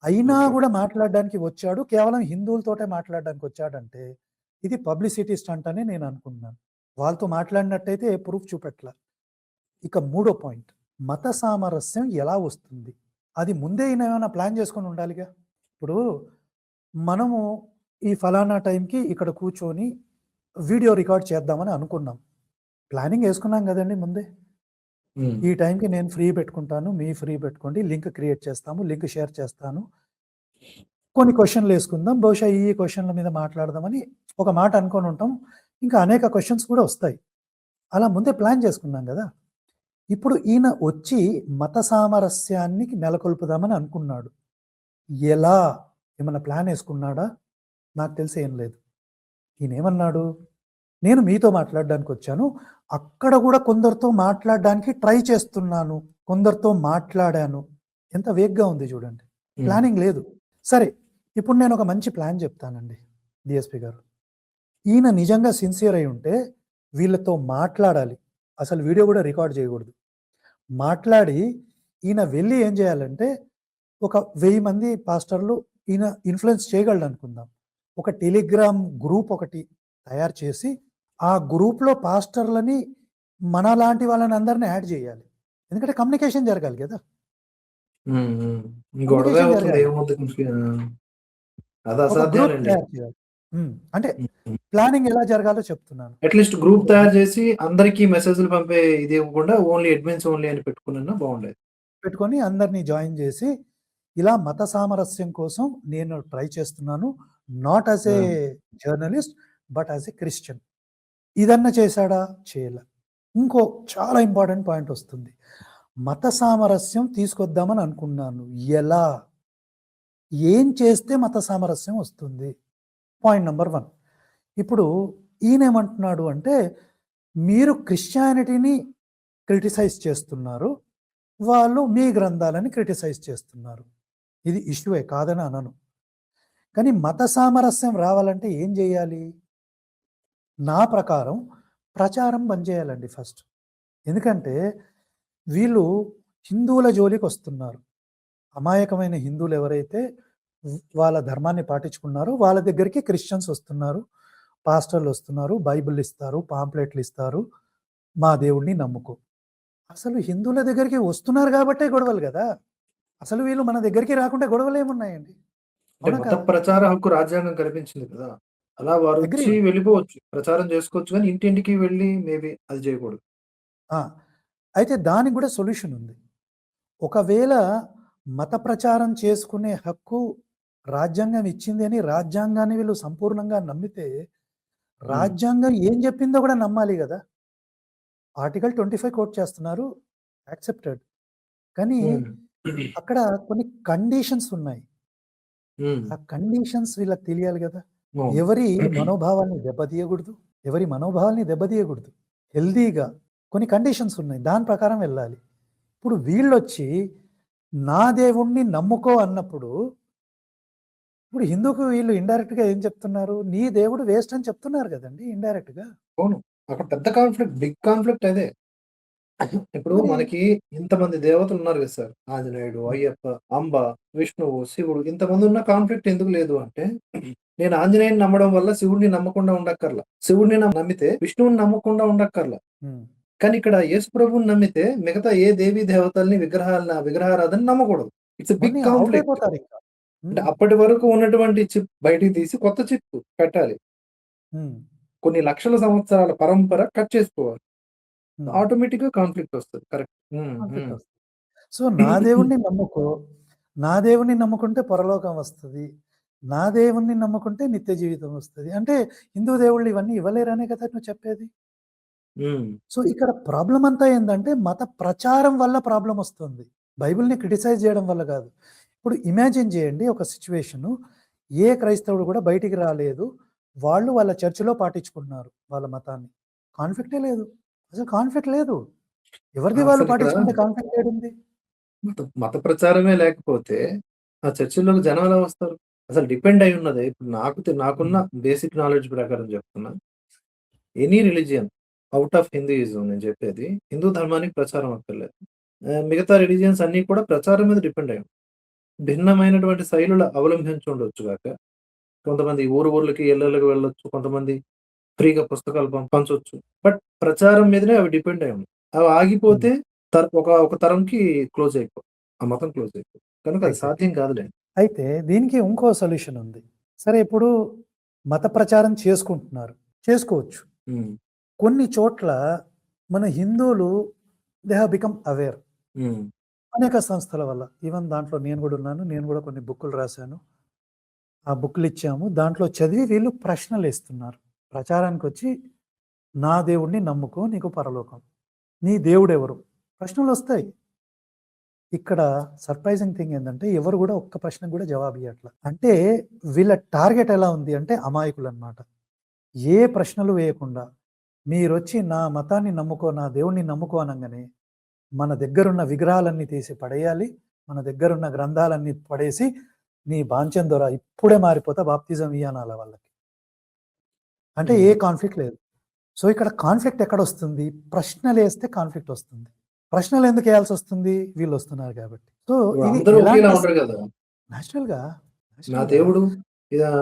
అయినా ఓకే. గూడా మాట్లాడడానికి వచ్చాడు. కేవలం హిందువులతోటే మాట్లాడడానికి వచ్చాడంటే, ఇది పబ్లిసిటీ స్టంట్ అని నేను అనుకుంటున్నాను. వాళ్ళతో మాట్లాడినట్టయితే ప్రూఫ్ చూపెట్టల. ఇక మూడో పాయింట్. మత సామరస్యం ఎలా వస్తుంది? అది ముందే ఈయన ఏమైనా ప్లాన్ చేసుకొని ఉండాలిగా. ఇప్పుడు మనము ఈ ఫలానా టైంకి ఇక్కడ కూర్చొని వీడియో రికార్డ్ చేద్దామని అనుకున్నాం. ప్లానింగ్ యేసుకున్నాం గదండీ ముందే. హ్మ్. ఈ టైంకి నేను ఫ్రీ పెట్టుకుంటాను. మీ ఫ్రీ పెట్టుకోండి. లింక్ క్రియేట్ చేస్తాము. లింక్ షేర్ చేస్తాను. కొన్ని క్వెషన్‌లేసుకుందాం. బహుశా ఈ క్వెషన్‌ల మీద మాట్లాడదామని ఒక మాట అనుకోని ఉంటాం. ఇంకా అనేక క్వెషన్స్ కూడా వస్తాయి. అలా ముందే ప్లాన్ చేసుకున్నాం గదా! ఇప్పుడు ఈయన వచ్చి మత సామరస్యాన్ని నెలకొల్పుదామని అనుకున్నాడు. ఎలా? ఏమన్నా ప్లాన్ యేసుకున్నాడా? నాకు తెలిసి ఏం లేదు. ఈయనేమన్నాడు? నేను మీతో మాట్లాడడానికొచ్చాను. అక్కడ గూడా కొందరితో మాట్లాడడానికి ట్రై చేస్తున్నాను. కొందరితో మాట్లాడాను. ఎంత వేగ్‌గా ఉంది జూడండి. హ్మ్. ప్లానింగ్ లేదు. సరే, ఇప్పుడు నేనొక మంచి ప్లాన్ జెప్తానండి డీఎస్‌పీ గారు. ఈయన నిజంగా సిన్సియర్ అయ్యుంటే వీళ్ళతో మాట్లాడాలి. అసలు వీడియో గూడా రికార్డ్ జేయగూడదు. మాట్లాడి ఈయన వెళ్లి ఏం జేయాలంటే, ఒక 1000 మంది పాస్టర్‌లు ఈయన ఇన్‌ఫ్లుయెన్స్ చేయగలడనుకుందాం. ఒక టెలిగ్రామ్ గ్రూప్ ఒకటి తయారు చేసి, ఆ గ్రూప్‌లో పాస్టర్‌లని మనలాంటి వాళ్ళని అందరిని యాడ్ జేయాలి. ఎందుకంటే కమ్యూనికేషన్ జరగాలి గదా! హ్మ్. హ్మ్. గొడవే కమ్యూనికేషన్ అవుతుంది. జరగాలి. ఏమవుతుంది? అది ఒక గ్రూప్ అసాధ్యంలెండి. తయారు చేయాలి. అంటే హ్మ్. హ్మ్. ప్లానింగ్ ఎలా జరగాలో చెప్తున్నాను. అట్‌లీస్ట్ గ్రూప్ ఇప్పుడు తయారు చేసి అందరికి మెసేజ్‌లు పంపే ఇది ఇవ్వకుండా ఓన్లీ అడ్మిన్స్ ఓన్లీ అని పెట్టుకునున్నా బావుండేది. పెట్టుకొని అందరిని జాయిన్ జేసి, ఇలా మత సామరస్యం కోసం నేను ట్రై చేస్తున్నాను. Not as a ah! Journalist, but as a Christian. ఇదన్నా చేశాడా? చేయల. ఇంకో చాలా ఇంపార్టెంట్ పాయింట్ వస్తుంది. మత సామరస్యం తీసుకొద్దామని అనుకున్నాను. ఎలా? ఏం చేస్తే మత సామరస్యం వస్తుంది? Point number 1. ఇప్పుడు ఈయనేమంటున్నాడు అంటే, మీరు క్రిస్టియానిటీని క్రిటిసైజ్ చేస్తున్నారు. వాళ్ళు మీ గ్రంథాలని క్రిటిసైజ్ చేస్తున్నారు. ఇది ఇష్యూయే కాదని అనను. కానీ మత సామరస్యం రావాలంటే ఏం జేయాలి? నా ప్రకారం ప్రచారం బంద్ జేయాలండి ఫస్ట్. ఎందుకంటే వీళ్ళు హిందువుల జోలికొస్తున్నారు. అమాయకమైన హిందువులెవరైతే వాళ్ళ ధర్మాన్ని పాటించుకున్నారో వాళ్ళ దగ్గరికి క్రిస్టియన్స్ వస్తున్నారు. పాస్టర్‌లొస్తున్నారు. బైబిల్ ఇస్తారు. పాంప్లెట్‌లు ఇస్తారు. మా దేవుడిని నమ్ముకో. అసలు హిందువుల దగ్గరికి వస్తున్నారు గాబట్టే గొడవలు గదా! అసలు వీళ్ళు మన దగ్గరికి రాకుంటే గొడవలేమున్నాయండి? అంటే అవునా మత కాదా? ప్రచార హక్కు రాజ్యాంగం కల్పించింది కదా! అలా అగ్రీ. వారొచ్చి వెళ్ళిపోవచ్చు. ప్రచారం చేసుకోవచ్చు గానీ ఇంటింటికి వెళ్లి మేబీ అది చేయకూడదు. ఆ! అయితే దానికి గూడా సొల్యూషన్ ఉంది. ఒకవేళ మత ప్రచారం చేసుకునే హక్కు రాజ్యాంగం ఇచ్చింది అని రాజ్యాంగాన్ని వీళ్ళు సంపూర్ణంగా నమ్మితే, హ్మ్. రాజ్యాంగం ఏం జెప్పిందో గూడా నమ్మాలి గదా! ఆర్టికల్ 25 కోట్ చేస్తున్నారు. యాక్సెప్టెడ్. కానీ హ్మ్. అక్కడ కొన్ని కండీషన్స్ ఉన్నాయి. హ్మ్. ఆ కండీషన్స్ వీళ్ళకి తెలియాలి గదా! అవును. ఎవరి మనోభావాల్ని దెబ్బతీయగూడదు. ఎవరి మనోభావాల్ని దెబ్బతీయగూడదు. హెల్తీగా కొన్ని కండీషన్స్ ఉన్నాయి. దాని ప్రకారం వెళ్ళాలి. ఇప్పుడు వీళ్ళొచ్చి నా దేవుడిని నమ్ముకో అన్నప్పుడు, ఇప్పుడు హిందూకు వీళ్ళు ఇండైరెక్ట్‌గా ఏం చెప్తున్నారు? నీ దేవుడు వేస్ట్ అని చెప్తున్నారు గదండీ ఇండైరెక్ట్‌గా. అవును. అక్కడ పెద్ద కాన్ఫ్లిక్ట్, బిగ్ కాన్ఫ్లిక్ట్ అదే. ఇప్పుడు మరి మనకి ఇంతమంది దేవతలున్నారు గదా సార్. ఆంజనేయుడు, హ్మ్. అయ్యప్ప, అంబ, విష్ణువు, శివుడు ఇంతమందున్న కాన్ఫ్లిక్ట్ ఎందుకు లేదు అంటే, నేను ఆంజనేయుడిని నమ్మడం వల్ల శివుడిని నమ్మకుండా ఉండక్కర్ల. శివుడిని నమ్మితే విష్ణువుని నమ్మకుండా ఉండక్కర్ల. హ్మ్. కానీ ఇక్కడ యేసు ప్రభువుని నమ్మితే మిగతా ఏ దేవీ దేవతల్ని విగ్రహారాధన నమ్మకూడదు. ఇట్స్ ఎ బిగ్ అవన్నీ ఔట్ కాన్ఫ్లిక్ట్. అయిపోతారింక. అంటే హ్మ్. అప్పటి వరకు ఉన్నటువంటి చిప్ బయటికి తీసి కొత్త చిప్ పెట్టాలి. హ్మ్. కొన్ని లక్షల సంవత్సరాల పరంపర కట్ చేసుకోవాలి. హ్మ్. ఆటోమేటిక్‌గా కాన్ఫ్లిక్ట్ వస్తది. కరెక్ట్. హ్మ్. హ్మ్. కాన్ఫ్లిక్ట్ వస్తుంది. సో, నా దేవుడిని నమ్ముకో. నా దేవుడిని నమ్ముకుంటే పరలోకం వస్తది. నా దేవుడిని నమ్ముకుంటే నిత్య జీవితం వస్తది. అంటే హిందూ దేవుళ్ళు ఇవన్నీ ఇవ్వలేరనే కదా నువ్వు చెప్పేది? హ్మ్. సో, ఇక్కడ ప్రాబ్లమ్ అంతా ఏందంటే మత ప్రచారం వల్ల ప్రాబ్లమ్ వస్తుంది. బైబిల్‌ని క్రిటిసైజ్ చేయడం వల్ల గాదు. ఇప్పుడు ఇమాజిన్ చేయండి ఒక సిట్యుయేషను. ఏ క్రైస్తవుడు కూడా బయటికి రాలేదు. వాళ్ళు వాళ్ళ చర్చ్‌లో పాటించుకుంటున్నారు వాళ్ళ మతాన్ని. కాన్ఫ్లిక్టే లేదు. అసలు కాన్ఫ్లిక్ట్ లేదు. ఎవరిది వాళ్ళు అసలిక్కడ పాటించుకుంటే కాన్ఫ్లిక్ట్ ఏడుంది? మత మత ప్రచారమే లేకపోతే ఆ చర్చిల్లోకి జనం ఎలా వస్తారు? అసలు డిపెండ్ అయి ఉన్నదే. ఇప్పుడు నాకున్న హ్మ్. బేసిక్ నాలెడ్జ్ ప్రకారం చెప్తున్నా. Any religion out of Hinduism నేను చెప్పేది. హిందూ ధర్మానికి ప్రచారం అక్కర్లేదు. మిగతా రిలిజియన్స్ అన్నీ కూడా ప్రచారం మీద డిపెండ్ అయ్యి ఉంటాయి. భిన్నమైనటువంటి శైలులు అవలంబించుండొచ్చు గాక. కొంతమంది ఊర్లకి, ఇళ్ళకి వెళ్ళొచ్చు. కొంతమంది ఫ్రీగా పుస్తకాలు పంచొచ్చు. బట్ ప్రచారం మీదనే అవి డిపెండ్ అయ్యి ఉన్నాయి. అవి హ్మ్. ఆగిపోతే ఒక తరంకి క్లోజ్ అయిపోద్ది. ఆ మతం క్లోజ్ అయిపోద్ది. కనుక అది ఎగ్జాక్ట్‌లీ. సాధ్యం కాదులెండి. అయితే దీనికి ఇంకో సొల్యూషన్ ఉంది. సరే ఇప్పుడు మత ప్రచారం చేసుకుంటున్నారు. చేసుకోవచ్చు. హ్మ్. కొన్ని చోట్ల మన హిందువులు దే హావ్ బికమ్ అవేర్. హ్మ్. అనేక సంస్థల వల్ల. ఈవెన్ దాంట్లో నేను గూడా ఉన్నాను. నేను గూడా కొన్ని బుక్కులు రాసాను. ఆ బుక్కులిచ్చాము. దాంట్లో చదివి వీళ్ళు ప్రశ్నలేస్తున్నారు. ప్రచారానికొచ్చి నా దేవుడిని నమ్ముకో నీకు పరలోకం. నీ దేవుడెవరు? ప్రశ్నలొస్తాయి. ఇక్కడ సర్ప్రైజింగ్ థింగ్ ఏందంటే ఎవరు గూడా ఒక్క ప్రశ్నకు గూడా జవాబియ్యట్ల. అంటే వీళ్ళ టార్గెట్ ఎలా ఉంది అంటే అమాయకులనమాట. ఏ ప్రశ్నలు వేయకుండా మీరొచ్చి నా మతాన్ని నమ్ముకో, నా దేవుడిని నమ్ముకో అనంగానే మన దగ్గరున్న విగ్రహాలన్నీ తీసి పడేయాలి. మన దగ్గరున్న గ్రంథాలన్నీ పడేసి నీ బాంచం దొర ఇప్పుడే మారిపోతా బాప్తిజం ఇయ్యి అనాల వాళ్ళకి. అంటే ఏ హ్మ్. కాన్ఫ్లిక్ట్ లేదు. సో, ఇక్కడ కాన్ఫ్లిక్ట్ ఎక్కడొస్తుంది? ప్రశ్నలేస్తే కాన్ఫ్లిక్ట్ ఒస్తుంది. ప్రశ్నలెందుకేయాల్సొస్తుంది? వీళ్ళొస్తున్నారు గాబట్టి. సో, ఇప్పుడు ఇది అందరూ ఒకేలా ఎలాంటి ఉండరు గదా! నేచురల్‌గా, నా నేచురల్‌గా దేవుడు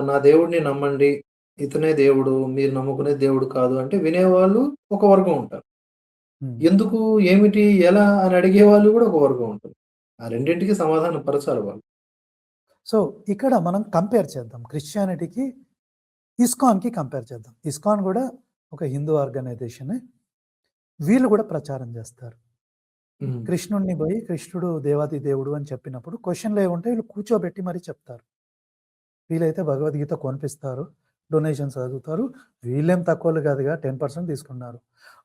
నా దేవుడిని నమ్మండి. ఇతనే దేవుడు. మీరు నమ్ముకునే దేవుడు కాదు అంటే వినేవాళ్ళు ఒక వర్గం ఉంటారు. హ్మ్. ఎందుకు? ఏమిటి? ఎలా? అని అడిగేవాళ్ళు గూడా ఒక వర్గం ఉంటుంది. ఆ రెండింటికి సమాధానం పరచాలి వాళ్ళు. సో, ఇక్కడ మనం కంపేర్ చేద్దాం. క్రిస్టియానిటీకి, ఇస్కాన్‌కి కంపేర్ చేద్దాం. ఇస్కాన్ గూడా ఒక హిందూ ఆర్గనైజేషనే. వీళ్ళు గూడా ప్రచారం జేస్తారు. హ్మ్. కృష్ణుడిని బోయి కృష్ణుడు దేవాది దేవుడు అని చెప్పినప్పుడు క్వెషన్‌లేవుంటాయి వీళ్ళు కూర్చోబెట్టి మరీ చెప్తారు. వీలైతే భగవద్గీత కొనిపిస్తారు. డొనేషన్స్ అడుగుతారు. వీళ్ళేం తక్కువోళ్ళు కాదుగా 10% తీసుకున్నారు.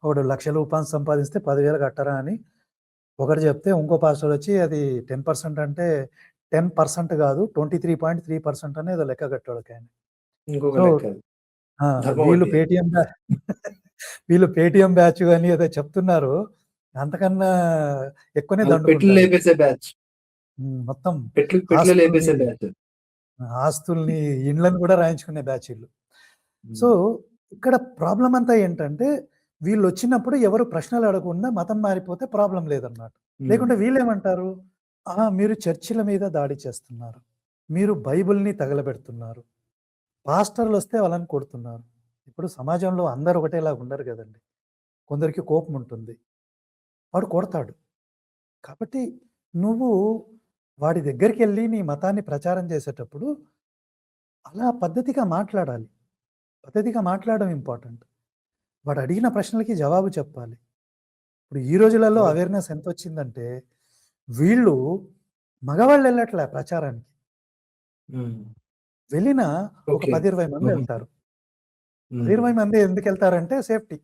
ఒకడు రూ. 1,00,000 సంపాదిస్తే 10,000 కట్టరా అని ఒకడు చెప్తే ఇంకో పాస్టరొచ్చి అది 10% అంటే 10% కాదు 23.3% అని ఏదో లెక్క కట్టాడు ఒకాయన. ఇంకొక సో, లెక్కది. ఆ! వీళ్ళు ధర్మవడ్డీ అది. పేటీఎం బ్యా వీళ్ళు పేటీఎం బ్యాచ్ అని ఏదో చెప్తున్నారు. అంతకన్నా ఎక్కువనే అది పెట్లు దండుకుంటారు. లేపేసే బ్యాచ్. మొత్తం పెట్లు ఆస్తుల్ని లేపేసే బ్యాచ్ అది. ఆస్తుల్ని, ఇండ్లను గూడా రాయించుకునే బ్యాచ్ ఈళ్ళు. సో, హ్మ్. ఇక్కడ ప్రాబ్లమ్ అంతా ఏంటంటే, వీళ్ళొచ్చినప్పుడు ఎవరు ప్రశ్నలు అడగకుండా మతం మారిపోతే ప్రాబ్లమ్ లేదన్నమాట. హ్మ్. లేకుంటే వీళ్ళేమంటారు, మీరు చర్చిల మీద దాడి చేస్తున్నారు. మీరు బైబిల్‌ని తగలబెడుతున్నారు. పాస్టర్‌లొస్తే వాళ్ళని కొడుతున్నారు. ఇప్పుడు సమాజంలో అందరూ ఒకటేలాగా ఉండరు గదండీ. కొందరికి కోపముంటుంది. వాడు కొడతాడు. కాబట్టి నువ్వు వాడి దగ్గరికెళ్ళి నీ మతాన్ని ప్రచారం చేసేటప్పుడు అలా పద్ధతిగా మాట్లాడాలి. పద్ధతిగా మాట్లాడడం ఇంపార్టెంట్. వాడు అడిగిన ప్రశ్నలకి జవాబు చెప్పాలి. ఇప్పుడు ఈ రోజులలో అవును. అవేర్‌నెస్ ఎంతొచ్చిందంటే, వీళ్ళు మగవాళ్ళెళ్ళట్లే ప్రచారానికి. హ్మ్. వెళ్ళినా ఒక ఓకే. 10, 20 హుహు. మందెళ్తారు. 10, హ్మ్. 20 మంది ఎందుకెళ్తారంటే సేఫ్టీ.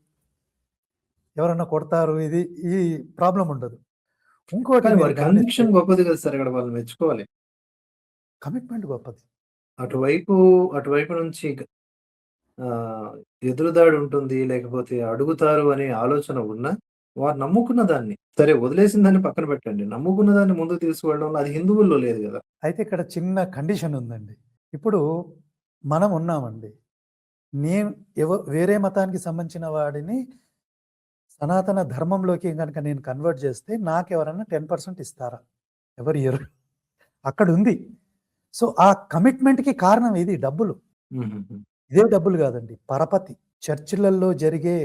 ఎవరన్నా కొడతారు ఇది ఈ ప్రాబ్లమ్ ఉండదు. ఇంకోటి కానీ మీరు వారి గమనిస్తే కన్విక్షన్ గొప్పది కదా సార్! ఇక్కడ వాళ్ళని మెచ్చుకోవాలి. కమిట్మెంట్ గొప్పది. అటువైపు అటువైపు నుంచి ఆహ్, ఎదురుదాడి ఉంటుంది. లేకపోతే అడుగుతారు అనే ఆలోచన ఉన్నా, వారు నమ్ముకున్న దాన్ని సరే వదిలేసిన దాన్ని పక్కన పెట్టండి. నమ్ముకున్న దాన్ని ముందుకు తీసుకువెళ్ళడంలో అది హిందువుల్లో లేదు గదా! అయితే ఇక్కడ చిన్న కండిషన్ ఉందండి. ఇప్పుడు మనం ఉన్నామండి. నేను వేరే మతానికి సంబంధించిన వాడిని సనాతన ధర్మంలోకి గనక నేను కన్వర్ట్ చేస్తే నాకెవరన్నా 10% ఇస్తారా? ఎవరు ఇయ్యరు. అక్కడుంది. సో, ఆ కమిట్మెంట్‌కి కారణం ఇది డబ్బులు. హుహుహు. ఇదే డబ్బులు గాదండి. పరపతి. చర్చిలల్లో జరిగే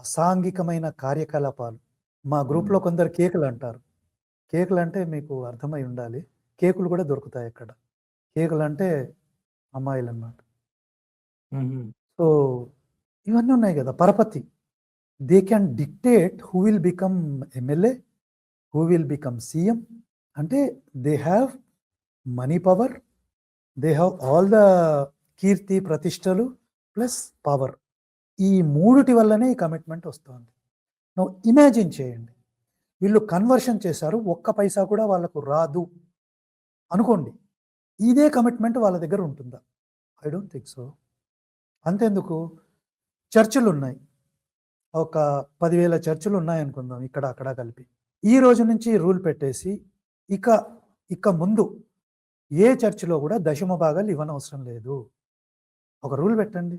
అసాంఘికమైన కార్యకలాపాలు. మా హ్మ్. గ్రూప్‌లో కొందరు కేకులంటారు. కేకులంటే మీకు అర్థమై ఉండాలి. కేకులు గూడా దొరుకుతాయక్కడ. కేకులంటే అమ్మాయిలనమాట. హుహు. సో, ఇవన్నీ ఉన్నాయి గదా! పరపతి. They can dictate who will become MLA, who will become CM. అంటే they have money power. They have all the కీర్తి, ప్రతిష్టలు ప్లస్ పవర్. ఈ మూడిటి వల్లనే ఈ కమిట్మెంట్ వస్తోంది. నౌ ఇమాజిన్ చేయండి. వీళ్ళు కన్వర్షన్ చేశారు. ఒక్క పైసా కూడా వాళ్ళకు రాదు అనుకోండి. ఇదే కమిట్మెంట్ వాళ్ళ దగ్గర ఉంటుందా? I don't think so. అంతెందుకు చర్చులున్నాయి. ఒక 10,000 చర్చులున్నాయనుకుందాం ఇక్కడ, అక్కడ కలిపి. ఈ రోజు నుంచి రూల్ పెట్టేసి ఇక, ఇక ముందు ఏ చర్చ్‌లో గూడా దశమ భాగాలు ఇవ్వనవసరం లేదు. ఒక రూల్ పెట్టండి.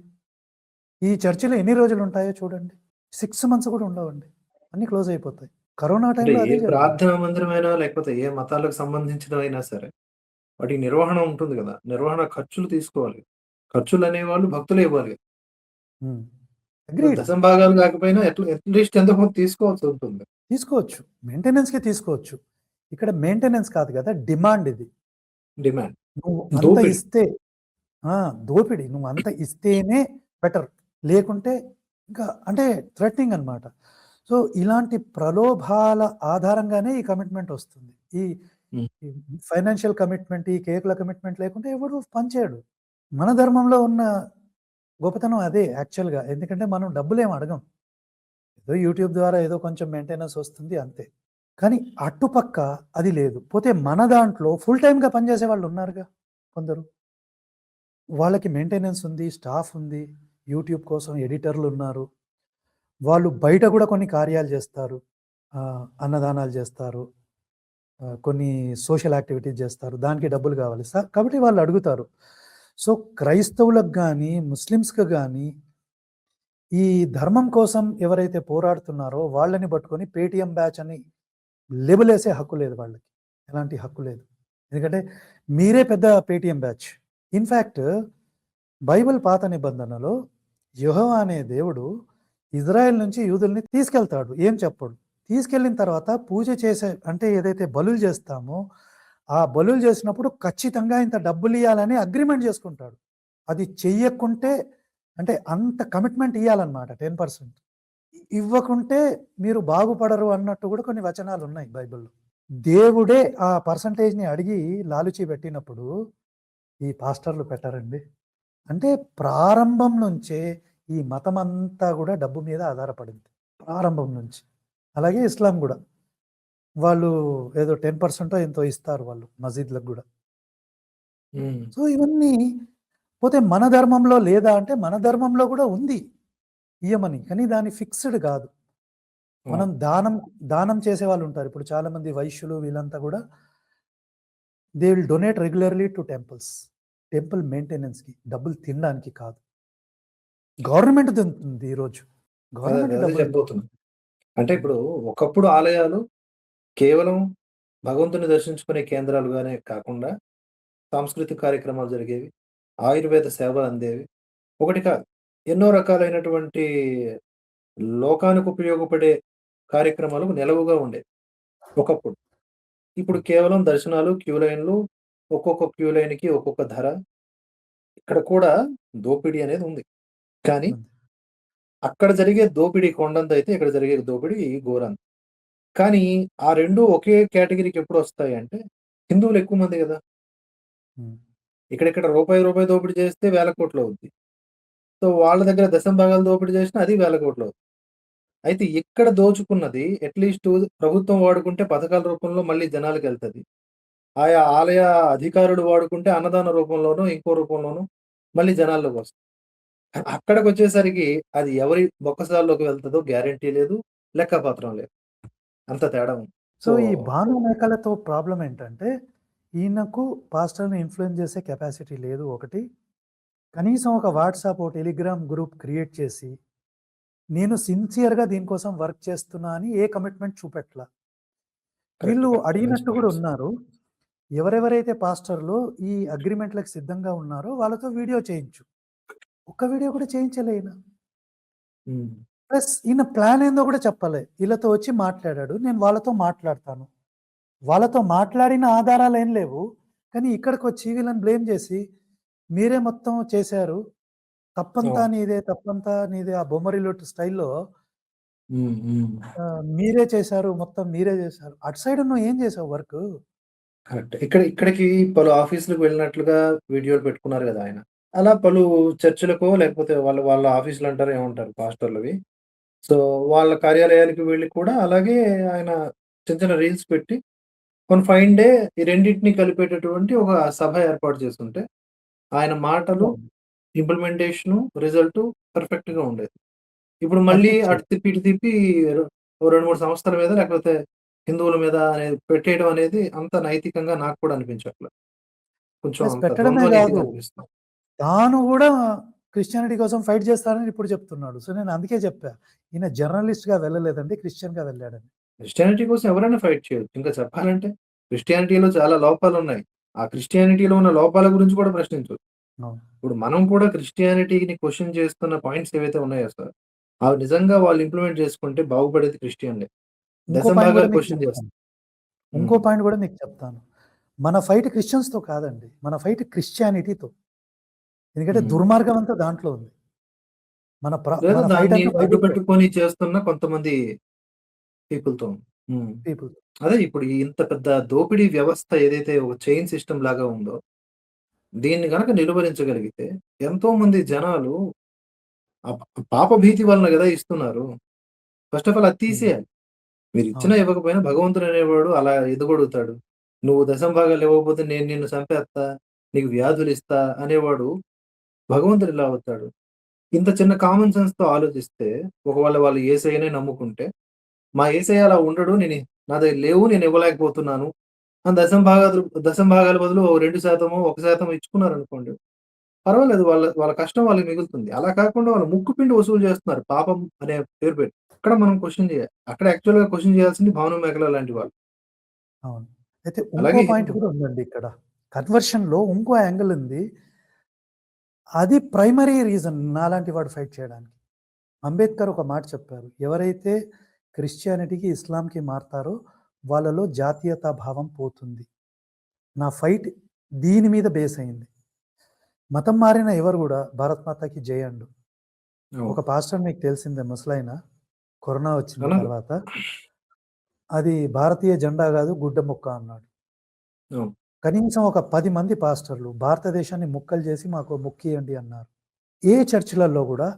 ఈ చర్చిలో ఎన్ని రోజులుంటాయో చూడండి. 6 మంత్స్ కూడా ఉండవండి. అన్నీ క్లోజ్ అయిపోతాయి. కరోనా అంటే టైంలో ఏ అదే జరిగింది. ప్రార్థనా మందిరమైనా, లేకపోతే ఏ మతాలకు సంబంధించినవైనా సరే, వాటి నిర్వహణ ఉంటుంది గదా! నిర్వహణ ఖర్చులు తీసుకోవాలి. ఖర్చులనేవాళ్ళు భక్తులే ఇవ్వాలి. హ్మ్. So, agreed. దశమ భాగాలు గాకపోయినా అట్‌లీస్ట్ ఎంతో కొంత తీసుకోవాల్సుంటుంది. తీసుకోవచ్చు. మెయింటెనెన్స్‌కే తీసుకోవచ్చు. ఇక్కడ మెయింటెనెన్స్ కాదు గదా! డిమాండ్ ఇది. డిమాండ్. నువ్వు అంత దోపిడి. ఇస్తే ఆ! దోపిడి. నువ్వు అంత ఇస్తేనే బెటర్. లేకుంటే ఇంకా అంటే థ్రెటనింగ్ అన్నమాట. సో, ఇలాంటి ప్రలోభాల ఆధారంగానే ఈ కమిట్మెంట్ వస్తుంది. ఈ హ్మ్. ఈ ఫైనాన్షియల్ కమిట్మెంట్, ఈ కేకుల కమిట్మెంట్ లేకుంటే ఎవడు పని చేయడు. మన ధర్మంలో ఉన్న గొప్పతనం అదే యాక్చువల్‌గా. ఎందుకంటే మనం డబ్బులేమి అడగం. ఏదో యూట్యూబ్ ద్వారా ఏదో కొంచెం మెయింటెనెన్స్ వస్తుంది అంతే. కానీ అటుపక్క అది లేదు. పోతే మన దాంట్లో ఫుల్ టైమ్‌గా పనిచేసే వాళ్ళున్నారుగా కొందరు. వాళ్ళకి మెయింటెనెన్స్ ఉంది, స్టాఫ్ ఉంది, యూట్యూబ్ కోసం ఎడిటర్లున్నారు. వాళ్ళు బయట గూడా కొన్ని కార్యాలు జేస్తారు. అన్నదానాలు జేస్తారు. కొన్ని సోషల్ యాక్టివిటీస్ జేస్తారు. దానికి డబ్బులు గావాలి. కాబట్టి వాళ్ళు అడుగుతారు. సో, క్రైస్తవులకు గాని, ముస్లిమ్స్‌కి గాని ఈ ధర్మం కోసం ఎవరైతే పోరాడుతున్నారో వాళ్ళని పట్టుకొని పేటీఎం బ్యాచ్ అని లేబులేసే హక్కు లేదు వాళ్ళకి. ఎలాంటి హక్కు లేదు. ఎందుకంటే మీరే పెద్ద పేటీఎం బ్యాచ్. ఇన్‌ఫాక్ట్ బైబిల్ పాత నిబంధనలో యెహోవా అనే దేవుడు ఇజ్రాయెల్ నుంచి యూదుల్ని తీసుకెళ్తాడు. ఏం చెప్పడు. తీసుకెళ్ళిన తర్వాత పూజ చేసే అంటే ఏదైతే బలులు చేస్తామో, ఆ బలులు చేసినప్పుడు ఖచ్చితంగా ఇంత డబ్బులియ్యాలని అగ్రీమెంట్ చేసుకుంటాడు. అది చెయ్యకుంటే అంటే అంత కమిట్మెంట్ ఇయ్యాలన్నమాట 10%. ఇవ్వకుంటే మీరు బాగుపడరు అన్నట్టు కూడా కొన్ని వచనాలున్నాయి బైబిల్‌లో. దేవుడే ఆ పర్సెంటేజ్‌ని అడిగి లాలుచి పెట్టినప్పుడు ఈ పాస్టర్‌లు పెట్టరండి. అంటే ప్రారంభం నుంచే ఈ మతమంతా గూడా డబ్బు మీద ఆధారపడింది. ప్రారంభం నుంచి. అలాగే ఇస్లాం గూడా. వాళ్ళు ఏదో 10% ఎంతో ఇస్తారు వాళ్ళు మసీదులకు గూడా. హ్మ్. సో, ఇవన్నీ పోతే మన ధర్మంలో లేదా అంటే మన ధర్మంలో గూడా ఉంది ఇయ్యమని. కానీ దాని ఫిక్స్‌డ్ గాదు. అవును. మనం దానం దానం చేసేవాళ్ళుంటారు. ఇప్పుడు చాలామంది వైశ్యులు వీళ్ళంతా గూడా they will donate regularly to temples. Temple మెయింటెనెన్స్‌కి. డబ్బులు తినడానికి కాదు. గవర్నమెంట్ తింటుంది ఈరోజు. అదే గవర్నమెంట్ అదే డబ్బులు చెప్పబోతున్నా. తింటుంది. అంటే హ్మ్. ఇప్పుడు ఒకప్పుడు ఆలయాలు కేవలం భగవంతుని దర్శించుకునే కేంద్రాలుగానే కాకుండా, సాంస్కృతిక కార్యక్రమాలు జరిగేవి. ఆయుర్వేద సేవలు అందేవి. ఒకటి కాదు. ఎన్నో రకాలైనటువంటి లోకానికి ఉపయోగపడే కార్యక్రమాలు నెలవుగా ఉండేవి ఒకప్పుడు. ఇప్పుడు హ్మ్. కేవలం దర్శనాలు, క్యూ లైన్‌లు, ఒక్కొక్క క్యూ లైన్‌కి ఒక్కొక్క ధర. ఇక్కడ కూడా దోపిడీ అనేది ఉంది. కానీ ఉంది. అక్కడ జరిగే దోపిడీ కొండంతైతే ఇక్కడ జరిగే దోపిడీ ఘోరంత. కానీ ఆ 2 ఒకే కేటగరీకి ఎప్పుడొస్తాయంటే హిందువులు ఎక్కువ మంది గదా! హ్మ్. ఇక్కడిక్కడ రూపాయి దోపిడీ చేస్తే వేల కోట్లవుద్ది. సో, వాళ్ళ దగ్గర దశమ భాగాలు దోపిడీ చేసినా అది వేల కోట్లవుద్ది. అయితే ఇక్కడ దోచుకున్నది అట్‌లీస్టు ప్రభుత్వం వాడుకుంటే పథకాల రూపంలో మళ్ళీ జనాలకెళ్తది. ఆయా ఆలయ అధికారులు వాడుకుంటే అన్నదాన రూపంలోనో, ఇంకో రూపంలోనో మళ్ళీ జనాల్లోకొస్తది. అక్కడికొచ్చేసరికి అది ఎవరి బొక్కసాల్లోకి వెళ్తదో గ్యారంటీ లేదు. లెక్కపత్రం లేదు. అంత తేడా ఉంది. సో, సో ఈ భాను మేకలతో ప్రాబ్లమ్ ఏంటంటే, ఈయనకు పాస్టర్‌ని ఇన్‌ఫ్లూయెన్స్ చేసే కెపాసిటీ లేదు ఒకటి. కనీసం ఒక వాట్సాప్, ఓ టెలిగ్రామ్ గ్రూప్ క్రియేట్ చేసి, నేను సిన్సియర్‌గా దీనికోసం వర్క్ చేస్తున్నా అని ఏ కమిట్మెంట్ చూపెట్టల. కరెక్ట్. వీళ్ళు కరెక్ట్. మంచి అడిగినట్టు గూడా పాయింట్స్. ఉన్నారు. ఎవరెవరైతే పాస్టర్‌లు ఈ అగ్రీమెంట్‌లకి సిద్ధంగా ఉన్నారో వాళ్ళతో వీడియో చేయించు. ఒక్క వీడియో కూడా చేయించలే ఈయన. హ్మ్. ప్లస్ ఈయన ప్లాన్ ఏందో కూడా చెప్పలే. ఈళ్ళతో వచ్చి మాట్లాడాడు. నేను వాళ్ళతో మాట్లాడతాను. వాళ్ళతో మాట్లాడిన ఆధారాలేం లేవు. కానీ ఇక్కడికొచ్చి వీళ్ళని బ్లేమ్ జేసి, మీరే మొత్తం చేశారు. తప్పంతా అవును. నీదే, తప్పంతా నీదే ఆ బొమ్మరిల్లు స్టైల్‌లో హ్మ్. హ్మ్. మీరే చేశారు. మొత్తం మీరే జేశారు. అటు సైడ్ నువ్వు ఏం జేసావు వర్కు? కరెక్ట్. ఇక్కడికి పలు ఆఫీసులకు వెళ్ళినట్లుగా వీడియోలు పెట్టుకున్నారు గదా! ఆయన. అలా పలు చర్చులకో లేకపోతే వాళ్ళ వాళ్ళ ఆఫీసులంటారో ఏమంటారు పాస్టర్‌లవి. సో, వాళ్ళ కార్యాలయాలకు వెళ్లి కూడా అలాగే ఆయన చిన్న చిన్న రీల్స్ పెట్టి on ఫైన్ డే ఈ రెండిటిని కలిపేటటువంటి ఒక సభ ఏర్పాటు చేసుంటే, ఆయన మాటలు, అవును. ఇంప్లిమెంటేషను, రిజల్టు పర్ఫెక్ట్‌గా ఉండేది. ఇప్పుడు మళ్ళీ తప్పిచ్చాడు. అటు తిప్పి, ఇటు తిప్పి ఓ 2, 3 సంస్థల మీద లేకపోతే హిందువుల మీద అనేది పెట్టేయడం అనేది అంత నైతికంగా నాకు కూడా అనిపించట్ల. కొంచెం ప్లస్ అంత పెట్టడమే ద్వంద్వ నీతిగా గాదు. అనిపిస్తుంది. తాను గూడా క్రిస్టియానిటీ కోసం ఫైట్ చేస్తానని ఇప్పుడు చెప్తున్నాడు. సో, నేను అందుకే చెప్పా. ఈయన జర్నలిస్ట్‌గా వెళ్ళలేదండి. క్రిస్టియన్‌గా వెళ్ళాడని. క్రిస్టియానిటీ కోసం ఎవరైనా ఫైట్ చేయొచ్చు. ఇంకా చెప్పాలంటే క్రిస్టియానిటీలో చాలా లోపాలున్నాయి. ఆ క్రిస్టియానిటీలో ఉన్న లోపాల గురించి కూడా ప్రశ్నించొచ్చు. అవును. ఇప్పుడు మనం కూడా క్రిస్టియానిటీని క్వెషన్ చేస్తున్న పాయింట్స్ ఏవైతే ఉన్నాయో సార్, అవి నిజంగా వాళ్ళు ఇంప్లిమెంట్ చేసుకుంటే బాగుపడేది క్రిస్టియన్‌లే. ఇంకో దశమ పాయింట్ గూడా భాగాలు మీకు క్వెషన్ చేస్తారు. చెప్తాను. హ్మ్. ఇంకో పాయింట్ గూడా మీకు చెప్తాను. మన ఫైట్ క్రిస్టియన్స్‌తో కాదండి. మన ఫైట్ క్రిస్టియానిటీతో. ఎందుకంటే హ్మ్. దుర్మార్గం అంతా దాంట్లో ఉంది. లేదా మన ఫైట్ దాన్ని అంతా బైబిల్‌తో. అడ్డుపెట్టుకొని చేస్తున్న కొంతమంది పీపుల్‌తో. హ్మ్. పీపుల్. అదే ఇప్పుడు ఇంత పెద్ద దోపిడీ వ్యవస్థ ఏదైతే ఒక చైన్ సిస్టమ్ లాగా ఉందో, దీన్ని గనక నిలువరించగలిగితే ఎంతోమంది జనాలు ఆ పాప భీతి వలన గదా ఇస్తున్నారు. ఫస్ట్ ఆఫ్ ఆల్ అది హ్మ్. తీసేయాలి. మీరిచ్చినా అవును. ఇవ్వకపోయినా భగవంతుడనేవాడు అలా ఎదుగొడుగుతాడు. నువ్వు దశమ భాగాలు ఇవ్వకపోతే నేను నిన్ను చంపేత్తా, నీకు వ్యాధులిస్తా అనేవాడు భగవంతుడెలా అవుతాడు? ఇంత చిన్న కామన్ సెన్స్‌తో ఆలోచిస్తే ఒకవేళ వాళ్ళు యేసయ్యనే నమ్ముకుంటే, మా యేసయ్య అలా ఉండడు. నా దగ్గర లేవు. నేను ఇవ్వలేకపోతున్నాను. అని దశమ భాగాల బదులు ఓ 2% 1% ఇచ్చుకున్నారనుకోండి. పర్వాలేదు. వాళ్ళ వాళ్ళ కష్టం వాళ్ళకి మిగులుతుంది. అలా కాకుండా వాళ్ళు ముక్కుపిండి వసూలు చేస్తున్నారు. పాపం అనే పేరు పెట్టి. అక్కడ మనం క్వెషన్ చేయాలి. అక్కడ యాక్చువల్‌గా క్వెషన్ చేయాల్సింది భాను మేకల లాంటి వాళ్ళు. అవును. అయితే ఇంకో అలాగే పాయింట్ కూడా ఉందండి ఇక్కడ. కన్వర్షన్‌లో ఇంకో యాంగిల్ ఉంది. అది ప్రైమరీ రీజన్ నాలాంటి వాడు ఫైట్ చేయడానికి. అంబేద్కర్ ఒక మాట చెప్పారు. ఎవరైతే క్రిస్టియానిటీకి, ఇస్లాంకి మారతారో వాళ్ళలో జాతీయతా భావం పోతుంది. నా ఫైట్ దీని మీద బేస్ అయింది. మతం మారిన ఎవరు గూడా భారత్ మాతాకి జై అండు. అవును. ఒక పాస్టర్ మీకు తెలిసిందే ముసలాయన కరోనా వచ్చిన అన్నారు. తర్వాత అది భారతీయ జెండా గాదు గుడ్డ ముక్క అన్నాడు. అవును. కనీసం ఒక 10 మంది పాస్టర్‌లు భారతదేశాన్ని ముక్కలు చేసి మాకు ముక్కియండి అన్నారు. ఏ చర్చిలలో గూడా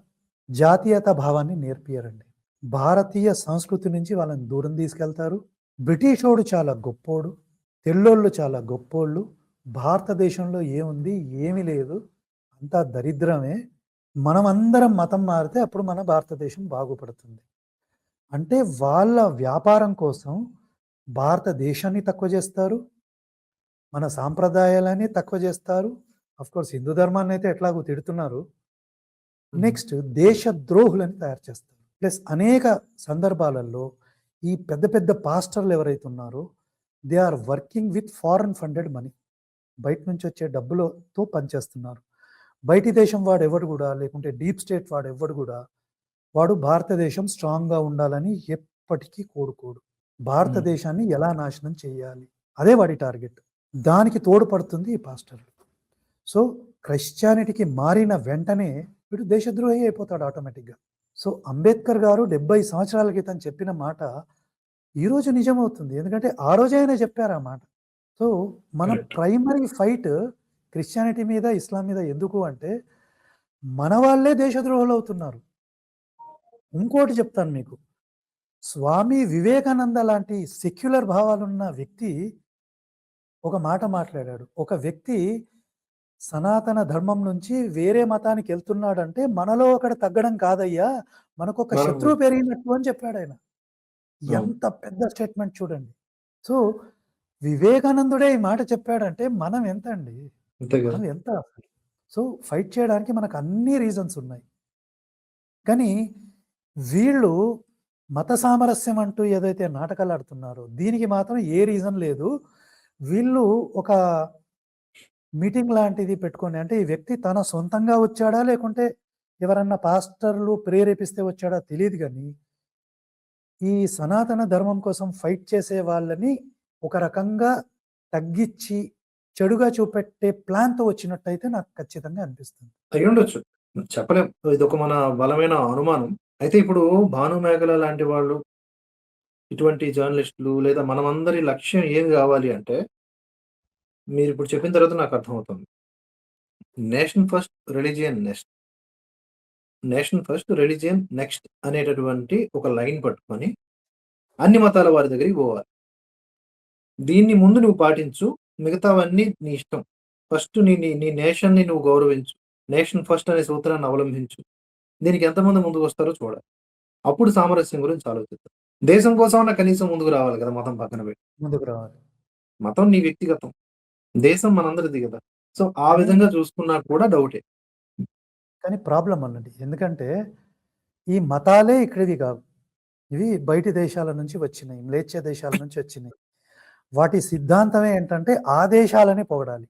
జాతీయతా భావాన్ని నేర్పియరండి. భారతీయ సంస్కృతి నుంచి వాళ్ళని దూరం తీసుకెళ్తారు. బ్రిటిషోడు చాలా గొప్పోడు. తెల్లోళ్ళు చాలా గొప్పోళ్ళు. భారతదేశంలో ఏముంది? ఏమి లేదు. అంతా దరిద్రమే. మనమందరం మతం మారితే అప్పుడు మన భారతదేశం బాగుపడుతుంది. అంటే వాళ్ళ వ్యాపారం కోసం భారతదేశాన్ని తక్కువ జేస్తారు. మన సాంప్రదాయాలని తక్కువ జేస్తారు. ఆఫ్‌కోర్స్ హిందూ ధర్మాన్నయితే ఎట్లాగో తిడుతున్నారు. హ్మ్. నెక్స్ట్ దేశ ద్రోహులని తయారు చేస్తారు. ప్లస్ అనేక సందర్భాలలో ఈ పెద్ద పెద్ద పాస్టర్‌లు ఎవరైతే ఉన్నారో they are working with foreign funded money. బయట నుంచి వచ్చే డబ్బులతో పనిచేస్తున్నారు. బయటి దేశం వాడెవడు గూడా లేకుంటే డీప్ స్టేట్ వాడెవ్వడు గూడా వాడు భారతదేశం స్ట్రాంగ్‌గా ఉండాలని ఎప్పటికీ కోరుకోడు. హ్మ్. భారతదేశాన్ని ఎలా నాశనం చేయాలి? అదే వాడి టార్గెట్. దానికి తోడ్పడుతుంది ఈ పాస్టర్లు. సో, క్రిస్టియానిటీకి మారిన వెంటనే వీడు దేశద్రోహి అయిపోతాడు ఆటోమేటిక్‌గా. సో, అంబేద్కర్ గారు 70 సంవత్సరాల క్రితం చెప్పిన మాట ఈరోజు నిజమవుతుంది. ఎందుకంటే ఆ రోజే ఆయన చెప్పారు ఆ మాట. సో, మన కరెక్ట్. ప్రైమరీ ఫైట్ క్రిస్టియానిటీ మీద, ఇస్లాం మీద ఎందుకు అంటే మన వాళ్ళే దేశద్రోహులవుతున్నారు. ఇంకోటి చెప్తాను మీకు. స్వామి వివేకానంద లాంటి సెక్యులర్ భావాలున్న వ్యక్తి ఒక మాట మాట్లాడాడు. ఒక వ్యక్తి సనాతన ధర్మం నుంచి వేరే మతానికెళ్తున్నాడంటే, మనలో ఒకడు తగ్గడం కాదయ్యా! మనకొక మనం శత్రువు పెరిగినట్టు అని చెప్పాడాయన. అవును. ఎంత పెద్ద స్టేట్‌మెంట్ చూడండి. సో, వివేకానందుడే ఈ మాట చెప్పాడంటే మనం ఎంతండి? అంతే గదా! మనం ఎంత అసలు? సో, ఫైట్ చేయడానికి మనకు అన్ని రీజన్స్ ఉన్నాయి. కానీ వీళ్ళు మత సామరస్యం అంటూ ఏదైతే నాటకాలాడుతున్నారో, దీనికి మాత్రం ఏ రీజన్ లేదు. వీళ్ళు ఒక మీటింగ్ లాంటిది పెట్టుకొని అంటే ఈ వ్యక్తి తన సొంతంగా వచ్చాడా? లేకుంటే ఎవరన్నా పాస్టర్‌లు ప్రేరేపిస్తే వచ్చాడా తెలీదు గానీ, ఈ సనాతన ధర్మం కోసం ఫైట్ చేసే వాళ్ళని ఒక రకంగా తగ్గిచ్చి, చెడుగా చూపెట్టే ప్లాన్‌తో వచ్చినట్టయితే నాకు ఖచ్చితంగా అనిపిస్తుంది. అయ్యుండొచ్చు. చెప్పలేం. ఇదొక మన బలమైన అనుమానం. అయితే ఇప్పుడు భాను మేకల లాంటి వాళ్ళు, ఇటువంటి జర్నలిస్టులు లేదా మనమందరి లక్ష్యం ఏం గావాలి అంటే, మీరిప్పుడు చెప్పిన తర్వాత నాకర్థమవుతుంది. Nation first, religion next. Nation first, religion next అనేటటువంటి ఒక లైన్ పట్టుకొని, అన్ని మతాల వారి దగ్గరికి పోవాలి. దీన్ని ముందు నువ్వు పాటించు. మిగతావన్నీ నీ ఇష్టం. ఫస్ట్ నీ నీ నీ నేషన్‌ని నువ్వు గౌరవించు. నేషన్ ఫస్ట్ అనే సూత్రాన్ని అవలంబించు. దీనికి ఎంతమంది ముందుకొస్తారో చూడాలి. అప్పుడు సామరస్యం గురించి ఆలోచిద్దాం. దేశం కోసమన్నా కనీసం ముందుకు రావాలి కదా! మతం పక్కన పెట్టి. ముందుకు రావాలి. మతం నీ వ్యక్తిగతం. దేశం మనందరిది గదా! సో, ఆ కానీ, విధంగా చూసుకున్నా కూడా డౌటే. కానీ ప్రాబ్లమ్ అనండి. ఎందుకంటే ఈ మతాలే ఇక్కడివి కావు. ఇవి బయటి దేశాల నుంచి వచ్చినయి. మ్లేచ్ఛ దేశాల నుంచి వచ్చినయి. వాటి సిద్ధాంతమే ఏంటంటే ఆ దేశాలని పొగడాలి.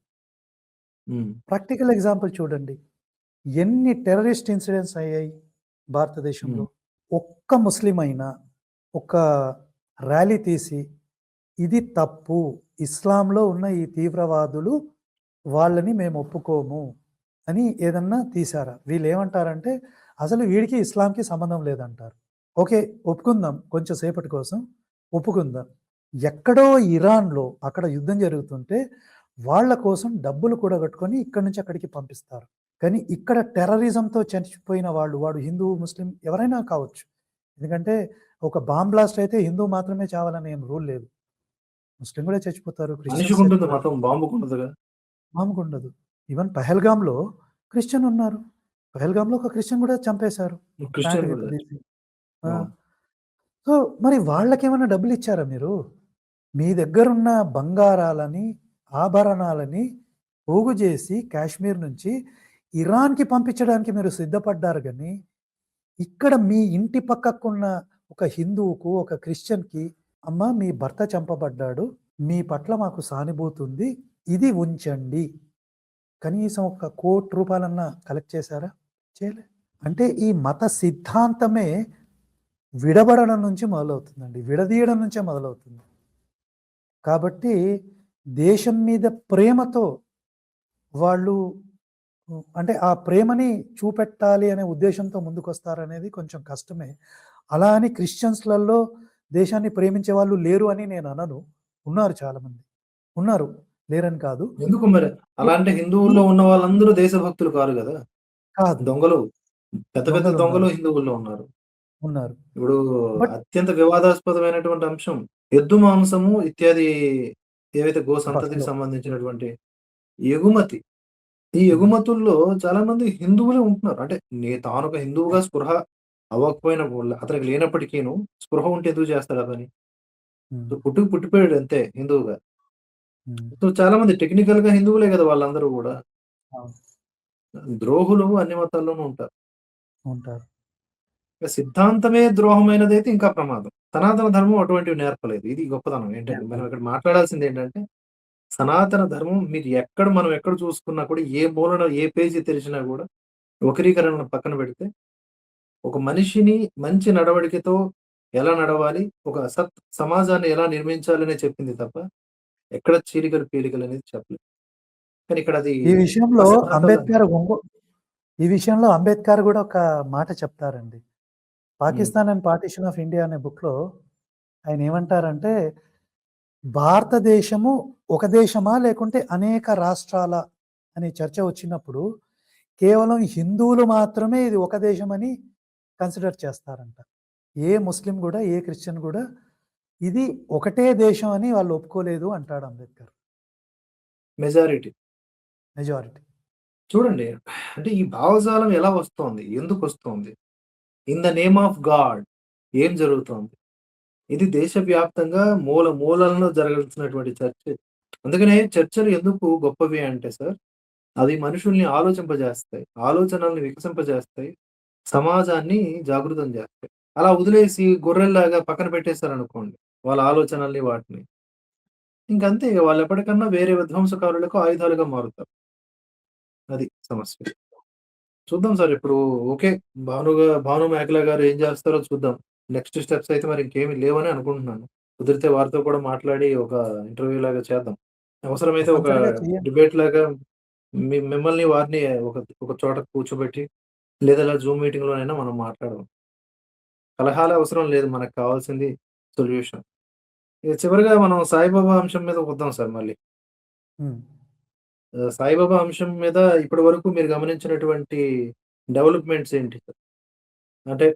హ్మ్. ప్రాక్టికల్ ఎగ్జాంపుల్ చూడండి. ఎన్ని టెర్రరిస్ట్ ఇన్సిడెంట్స్ అయ్యాయి హ్మ్. భారతదేశంలో. ఒక్క ముస్లిం అయినా ఒక ర్యాలీ తీసి ఇది తప్పు. ఇస్లాంలో ఉన్న ఈ తీవ్రవాదులు వాళ్ళని మేము ఒప్పుకోము అని ఏదన్నా తీశారా? వీళ్ళేమంటారంటే అసలు వీడికి ఇస్లాంకి సంబంధం లేదంటారు. ఓకే. ఒప్పుకుందాం కొంచెం సేపటి కోసం ఒప్పుకుందాం. ఎక్కడో ఇరాన్‌లో అక్కడ యుద్ధం జరుగుతుంటే వాళ్ళ కోసం డబ్బులు కూడగట్టుకొని ఇక్కడి నుంచి అక్కడికి పంపిస్తారు. కానీ ఇక్కడ టెర్రరిజంతో చనిపోయిన వాళ్ళు, వాడు హిందూ, ముస్లిం ఎవరైనా కావచ్చు. ఎందుకంటే ఒక బాంబ్ బ్లాస్ట్ అయితే హిందూ మాత్రమే చావాలని ఏం రూల్ లేదు. ముస్లిం కూడా చచ్చిపోతారు. క్రిస్టియన్స్ మనిషికుంటుంది చచ్చిపోతారు. మతం, బాంబుకుండదుగా. మామూలుగుండదు. ఈవెన్ పహల్గామ్‌లో క్రిస్టియన్ ఉన్నారు. పహల్గామ్‌లో ఒక క్రిస్టియన్ కూడా చంపేశారు. ప్యాంట్ క్రిస్టియన్ గూడా విప్పదీసి. ఆ! అవును. సో, మరి వాళ్ళకేమన్నా డబ్బులిచ్చారా మీరు? మీ దగ్గరున్న బంగారాలని, ఆభరణాలని పోగు జేసి కాశ్మీర్ నుంచి ఇరాన్‌కి పంపించడానికి మీరు సిద్ధపడ్డారు గానీ, ఇక్కడ మీ ఇంటి పక్కకున్న ఒక హిందువుకు, ఒక క్రిస్టియన్‌కి అమ్మ మీ భర్త చంపబడ్డాడు. మీ పట్ల మాకు సానుభూతి ఉంది. ఇది ఉంచండి. కనీసం ఒక రూ. 1,00,00,000 కలెక్ట్ చేశారా? చేయలే. అంటే ఈ మత సిద్ధాంతమే విడబడడం నుంచి మొదలవుతుందండి. విడదీయడం నుంచే మొదలవుతుంది. కాబట్టి దేశం మీద ప్రేమతో వాళ్ళు అంటే ఆ ప్రేమని చూపెట్టాలి అనే ఉద్దేశంతో ముందుకొస్తారనేది కొంచెం కష్టమే. అలా అని క్రిస్టియన్స్‌లలో దేశాన్ని ప్రేమించే వాళ్ళు లేరు అని నేను అనను. ఉన్నారు చాలామంది. ఉన్నారు. లేరని కాదు. ఎందుకు మరి? ఈ అలా అంటే ఈ హిందువుల్లో ఉన్న వాళ్ళందరూ దేశభక్తులు కారు గదా! కాదు. దొంగలు. పెద్ద పెద్ద దొంగలు దొంగలున్నారు. హిందువుల్లో ఉన్నారు. ఉన్నారు. ఇప్పుడు బట్ అత్యంత వివాదాస్పదమైనటువంటి అంశం ఎద్దు మాంసము ఇత్యాది ఏవైతే గో సంతతికి బఫెలో. సంబంధించినటువంటి ఎగుమతి. ఈ హ్మ్. ఎగుమతుల్లో చాలా మంది హిందువులే ఉంటున్నారు. అంటే తానొక హిందువుగా స్పృహ అవ్వకపోయినా కూడా అతనికి లేనప్పటికీను స్పృహ ఉంటే ఎందుకు చేస్తాడు ఆ పని? హ్మ్. సో పుట్టిపోయాడు అంతే హిందువుగా. హ్మ్. సో చాలా మంది టెక్నికల్‌గా హిందువులే గదా! వాళ్ళందరూ గూడా. అవును. ద్రోహులు అన్ని మతాల్లోనూ ఉంటారు. ఉంటారు. ఇక సిద్ధాంతమే ద్రోహమైనదైతే ఇంకా ప్రమాదం. సనాతన ధర్మం అటువంటివి నేర్పలేదు. ఇది గొప్పతనం ఏంటంటే, మనం నేర్పలేదు. ఇక్కడ మాట్లాడాల్సిందేంటంటే, సనాతన ధర్మం మనం ఎక్కడ చూసుకున్నా కూడా, ఏ మూలన ఏ పేజీ తెరిచినా గూడా, వక్రీకరణను పక్కన పెడితే, ఒక మనిషిని మంచి నడవడికతో ఎలా నడవాలి, ఒక సమాజాన్ని ఎలా నిర్మించాలనే చెప్పింది తప్ప, ఎక్కడ చీలికలు, పీలికలనేది చెప్పలేదు. కానీ ఇక్కడ అది ఈ ఆ విషయంలో సిద్ధాంతాలు ఈ విషయంలో అంబేద్కర్ గూడా ఒక మాట చెప్తారండి. హ్మ్. 'Pakistan and partition of India' అనే బుక్‌లో ఆయనేమంటారంటే, భారతదేశము ఒక దేశమా? లేకుంటే అనేక రాష్ట్రాలా? అనే చర్చ వచ్చినప్పుడు, కేవలం హిందువులు మాత్రమే ఇది ఒక దేశమని కన్సిడర్ చేస్తారంట. ఏ ముస్లిం గూడా, ఏ క్రిస్టియన్ గూడా ఇది ఒకటే దేశం అని వాళ్ళు ఒప్పుకోలేదు అంటాడు అంబేద్కర్. మెజారిటీ. మెజారిటీ. చూడండి. అంటే ఈ భావజాలం ఎలా వస్తోంది? ఎందుకొస్తోంది? In the name of God ఏం జరుగుతోంది? ఇది దేశవ్యాప్తంగా మూలల్లో జరగాల్సినటువంటి చర్చ. అందుకనే చర్చలు ఎందుకు గొప్పవి అంటే సార్, అవి మనుషుల్ని ఆలోచింపజేస్తాయి. ఆలోచనల్ని వికసింపజేస్తాయి. సమాజాన్ని జాగృతం జేస్తాయి. అలా వదిలేసి గొర్రెల్లాగా పక్కన పెట్టేసారనుకోండి, వాళ్ళ ఆలోచనల్ని వాటిని. ఇంకంతే వాళ్ళెప్పటికన్నా వేరే విధ్వంసకారులకు ఆయుధాలుగా మారుతారు. అది సమస్య. చూద్దాం సార్ ఇప్పుడు ఓకే. భాను మేకల గారు ఏం జేస్తారో చూద్దాం. నెక్స్ట్ స్టెప్స్ అయితే మరి ఇంకేమి లేవని అనుకుంటున్నాను. కుదిరితే వారితో కూడా మాట్లాడి ఒక ఇంటర్వ్యూ లాగా చేద్దాం. అవసరమైతే ఒక తప్పనిసరిగా చేయండి. డిబేట్ లాగా మిమ్మల్ని వారిని ఒక ఒక చోట కూర్చోబెట్టి లేదా ఇలా జూమ్ మీటింగ్‌లోనైనా మనం మాట్లాడదాం. కలహాల అవసరం లేదు. మనకు కావాల్సింది సొల్యూషన్. ఇక చివరగా మనం సాయిబాబా అంశం మీద వద్దాం సార్ మళ్ళీ. హ్మ్. సాయిబాబా అంశం మీద ఇప్పటి వరకు మీరు గమనించినటువంటి డెవలప్‌మెంట్స్ ఏంటి? అంటే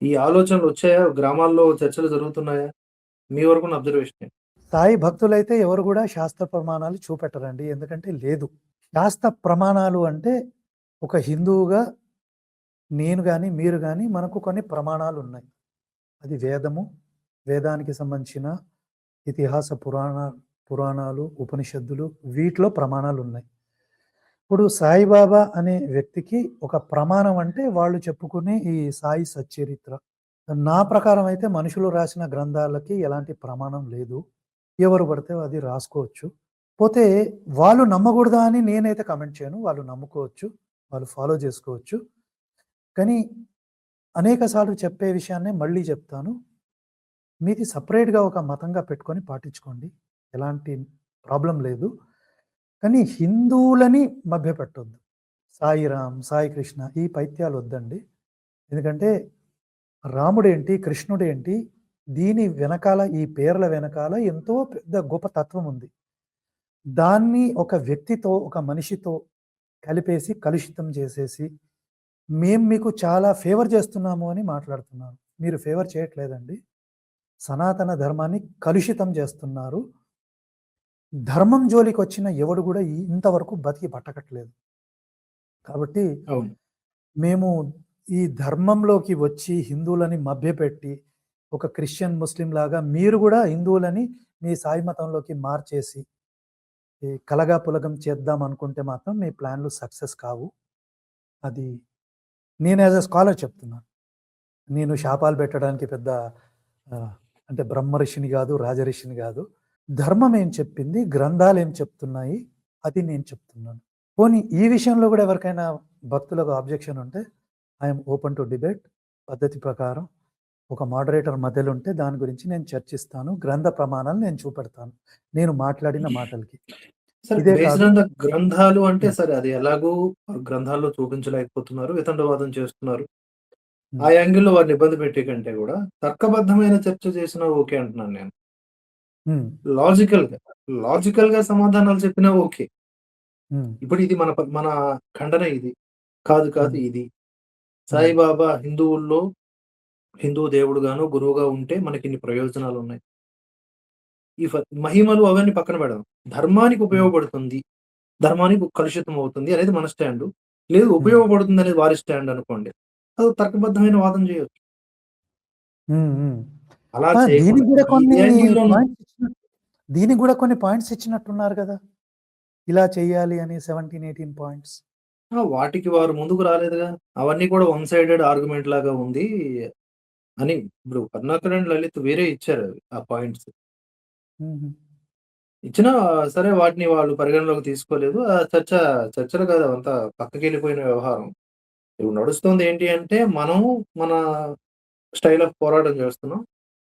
ఈ ఆలోచనలొచ్చాయా? గ్రామాల్లో చర్చలు జరుగుతున్నాయా? మీ వరకున్న అబ్జర్వేషన్ ఏంటి? సాయి భక్తులైతే ఎవరు గూడా శాస్త్ర ప్రమాణాలు చూపెట్టరండి. ఎందుకంటే లేదు. శాస్త్ర ప్రమాణాలు అంటే ఒక హిందువుగా నేను గాని, మీరు గాని మనకు కొన్ని ప్రమాణాలున్నాయి. అది వేదము, వేదానికి సంబంధించిన ఇతిహాస పురాణాలు, ఉపనిషత్తులు వీటిలో ప్రమాణాలున్నాయి. ఇప్పుడు సాయిబాబా అనే వ్యక్తికి ఒక ప్రమాణం అంటే వాళ్ళు చెప్పుకునే ఈ సాయి సచ్చరిత్ర. నా ప్రకారం అయితే మనుషులు రాసిన గ్రంథాలకి ఎలాంటి ప్రమాణం లేదు. ఎవరు పడితే అది రాసుకోవచ్చు. పోతే వాళ్ళు నమ్మకూడదా అని నేనైతే కామెంట్ చేయను. వాళ్ళు నమ్ముకోవచ్చు. వాళ్ళు ఫాలో చేసుకోవచ్చు. కానీ అనేక సార్లు చెప్పే విషయాన్నే మళ్ళీ చెప్తాను. మీది సెపరేట్‌గా ఒక మతంగా పెట్టుకొని పాటించుకోండి. ఎలాంటి ప్రాబ్లమ్ లేదు. కానీ హిందువులని మభ్యపెట్టొద్దు. సాయిరామ్, సాయి కృష్ణ ఈ పైత్యాలొద్దండి. ఎందుకంటే రాముడేంటి, కృష్ణుడేంటి, దీని వెనకాల ఈ పేర్ల వెనకాల ఎంతో పెద్ద గొప్ప తత్వం ఉంది. దాన్ని ఒక వ్యక్తితో, ఒక మనిషితో కలిపేసి, కలుషితం చేసేసి, మేము మీకు చాలా ఫేవర్ చేస్తున్నాము అని మాట్లాడుతున్నారు. మీరు ఫేవర్ చేయట్లేదండి. సనాతన ధర్మాన్ని కలుషితం చేస్తున్నారు. ధర్మం జోలికొచ్చిన ఎవడు గూడా ఇంతవరకు బతికి బట్టకట్లేదు. కాబట్టి అవును. మేము ఈ ధర్మంలోకి వచ్చి హిందువులని మభ్యపెట్టి, ఒక క్రిస్టియన్, ముస్లిం లాగా మీరు గూడా హిందువులని మీ సాయి మతంలోకి మార్చేసి, ఈ కలగాపులగం చేద్దాం అనుకుంటే మాత్రం మీ ప్లాన్‌లు సక్సెస్ కావు. అది నేను యాస్ ఎ స్కాలర్ చెప్తున్నాను. నేను శాపాలు పెట్టడానికి పెద్ద ఆహ్, అంటే బ్రహ్మ ఋషిని గాదు, రాజఋషిని గాదు. ధర్మం ఏం చెప్పింది, గ్రంథాలేం చెప్తున్నాయి, అది నేను చెప్తున్నాను. పోనీ ఈ విషయంలో గూడా ఎవరికైనా భక్తులకు అబ్జెక్షన్ ఉంటే I am open to debate. పద్ధతి ప్రకారం ఒక మోడరేటర్ మధ్యలో ఉంటే దాని గురించి నేను చర్చిస్తాను. గ్రంథ ప్రమాణాలు నేను చూపెడతాను. నేను మాట్లాడిన మాటలకి. సరే ఇదే బేస్డ్ కాదు ఆన్ ద గ్రంథాలు అంటే హ్మ్. సరే అది ఎలాగో గ్రంథాల్లో చూపించలేకపోతున్నారు. వితండవాదం చేస్తున్నారు. ఆ హ్మ్. యాంగిల్‌లో వారిని ఇబ్బంది పెట్టే కంటే గూడా తర్కబద్ధమైన చర్చ చేసినా ఓకే అంటున్నాను నేను. హ్మ్. లాజికల్‌గా, లాజికల్‌గా సమాధానాలు చెప్పినా ఓకే. హ్మ్. ఇప్పుడు ఇది మన ఖండన ఇది. కాదు కాదు హ్మ్. ఇది. హ్మ్. సాయిబాబా హిందువుల్లో హిందూ దేవుడుగాను, గురువుగా ఉంటే మనకిన్ని ప్రయోజనాలున్నాయి. ఈ మహిమలు అవన్నీ పక్కన పెడదాం. ధర్మానికి హ్మ్. ఉపయోగపడుతుంది. ధర్మానికి కలుషితం అవుతుంది అనేది మన స్టాండు. లేదు హ్మ్. ఉపయోగపడుతుందనేది వారి స్టాండ్ అనుకోండి. అది తర్కబద్ధమైన వాదన చేయొచ్చు. హ్మ్. హ్మ్. అలా ఆ! చేయకుండా దీనికి గూడా ఈ కొన్ని యాంగిల్‌లోను పాయింట్స్ దీనికి గూడా కొన్ని పాయింట్స్ ఇచ్చినట్టున్నారు గదా! ఇలా చేయాలి అని 17, 18 పాయింట్స్. వాటికి వారు ముందుకు రాలేదుగా. అవన్నీ కూడా వన్ సైడెడ్ ఆర్గ్యుమెంట్ లాగా ఉంది అని ఇప్పుడు 'కరుణాకర్ అండ్ లలిత్' వేరే ఇచ్చారు ఆ పాయింట్స్. హుహు. ఇచ్చినా సరే వాటిని వాళ్ళు పరిగణలోకి తీసుకోలేదు. చర్చలు కాదు అవంతా పక్కకెళ్ళిపోయిన వ్యవహారం. ఇప్పుడు నడుస్తుంది ఏంటి అంటే, మనం మన స్టైల్ ఆఫ్ పోరాటం చేస్తున్నాం.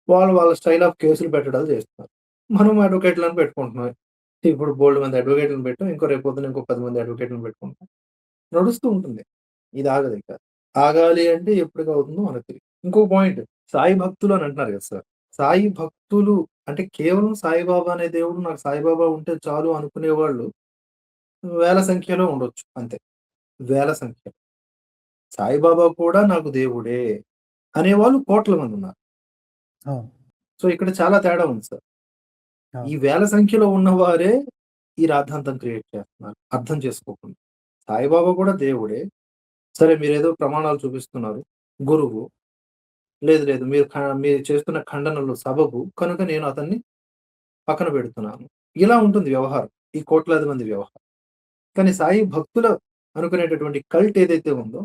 వాళ్ళు వాళ్ళ స్టైల్ ఆఫ్ కేసులు పెట్టడాలు చేస్తున్నారు. మనం అడ్వొకేట్‌లని పెట్టుకుంటున్నాం. ఇప్పుడు బోలెడు మంది అడ్వొకేట్‌లని పెట్టాం. రేపొద్దున ఇంకో 10 మంది అడ్వొకేట్‌లని పెట్టుకుంటాం. నడుస్తూ ఉంటుంది. ఇది ఆగదింక. ఆగాలి అంటే ఎప్పటికవుతుందో మనకు తెలీదు. ఇంకో పాయింట్ సాయి భక్తులు అని అంటున్నారు కదా సార్. సాయి భక్తులు అంటే కేవలం సాయిబాబా అనే దేవుడు నాకు సాయిబాబా ఉంటే చాలు అనుకునేవాళ్ళు వేల సంఖ్యలో ఉండొచ్చు అంతే. వేల సంఖ్యలో. సాయిబాబా కూడా నాకు దేవుడే అనేవాళ్ళు కోట్ల మందున్నారు. అవును. సో, ఇక్కడ చాలా తేడా ఉంది సార్. ఈ అవును. వేల సంఖ్యలో ఉన్నవారే ఈ రాద్ధాంతం క్రియేట్ చేస్తున్నారు. అర్థం చేసుకోకుండా. సాయిబాబా కూడా దేవుడే. సరే మీరేదో ప్రమాణాలు చూపిస్తున్నారు. గురువు. లేదు లేదు. మీరు చేస్తున్న ఖండనలు సబబు. కనుక నేను అతన్ని పక్కన పెడుతున్నాను. ఇలా ఉంటుంది వ్యవహారం. ఈ కోట్లాది మంది వ్యవహారం. కానీ సాయి భక్తుల అనుకునేటటువంటి కల్ట్ ఏదైతే ఉందో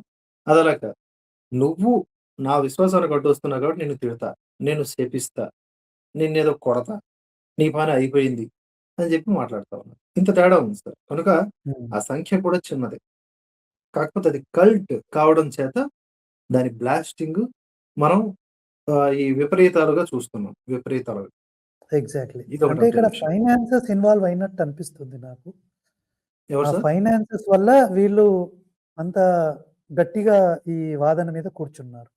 అదలా కాదు. నువ్వు నా విశ్వాసానికి అడ్డొస్తున్నావు కాబట్టి నిన్ను తిడతా. నేను శపిస్తా. నిన్నేదో కొడతా. నీ పని అయిపోయింది. అని చెప్పి మాట్లాడుతా ఉన్నారు. ఇంత తేడా ఉంది సార్. కనుక హ్మ్. ఆ సంఖ్య కూడా చిన్నదే. కాకపోతే అది కల్ట్ కావడం చేత దాని బ్లాస్టింగ్ మనం ఈ విపరీతాలుగా చూస్తున్నాం. విపరీతాలుగా. ఎగ్జాక్ట్‌లీ. అంటే ఇదొకటుంటుంది ఇక్కడ విషయం. ఫైనాన్సెస్ ఇన్వాల్వ్ అయినట్టు అనిపిస్తుంది నాకు. ఎవరు ఆ సార్? ఫైనాన్సెస్ వల్ల వీళ్ళు అంత గట్టిగా ఈ వాదన మీద కూర్చున్నారు.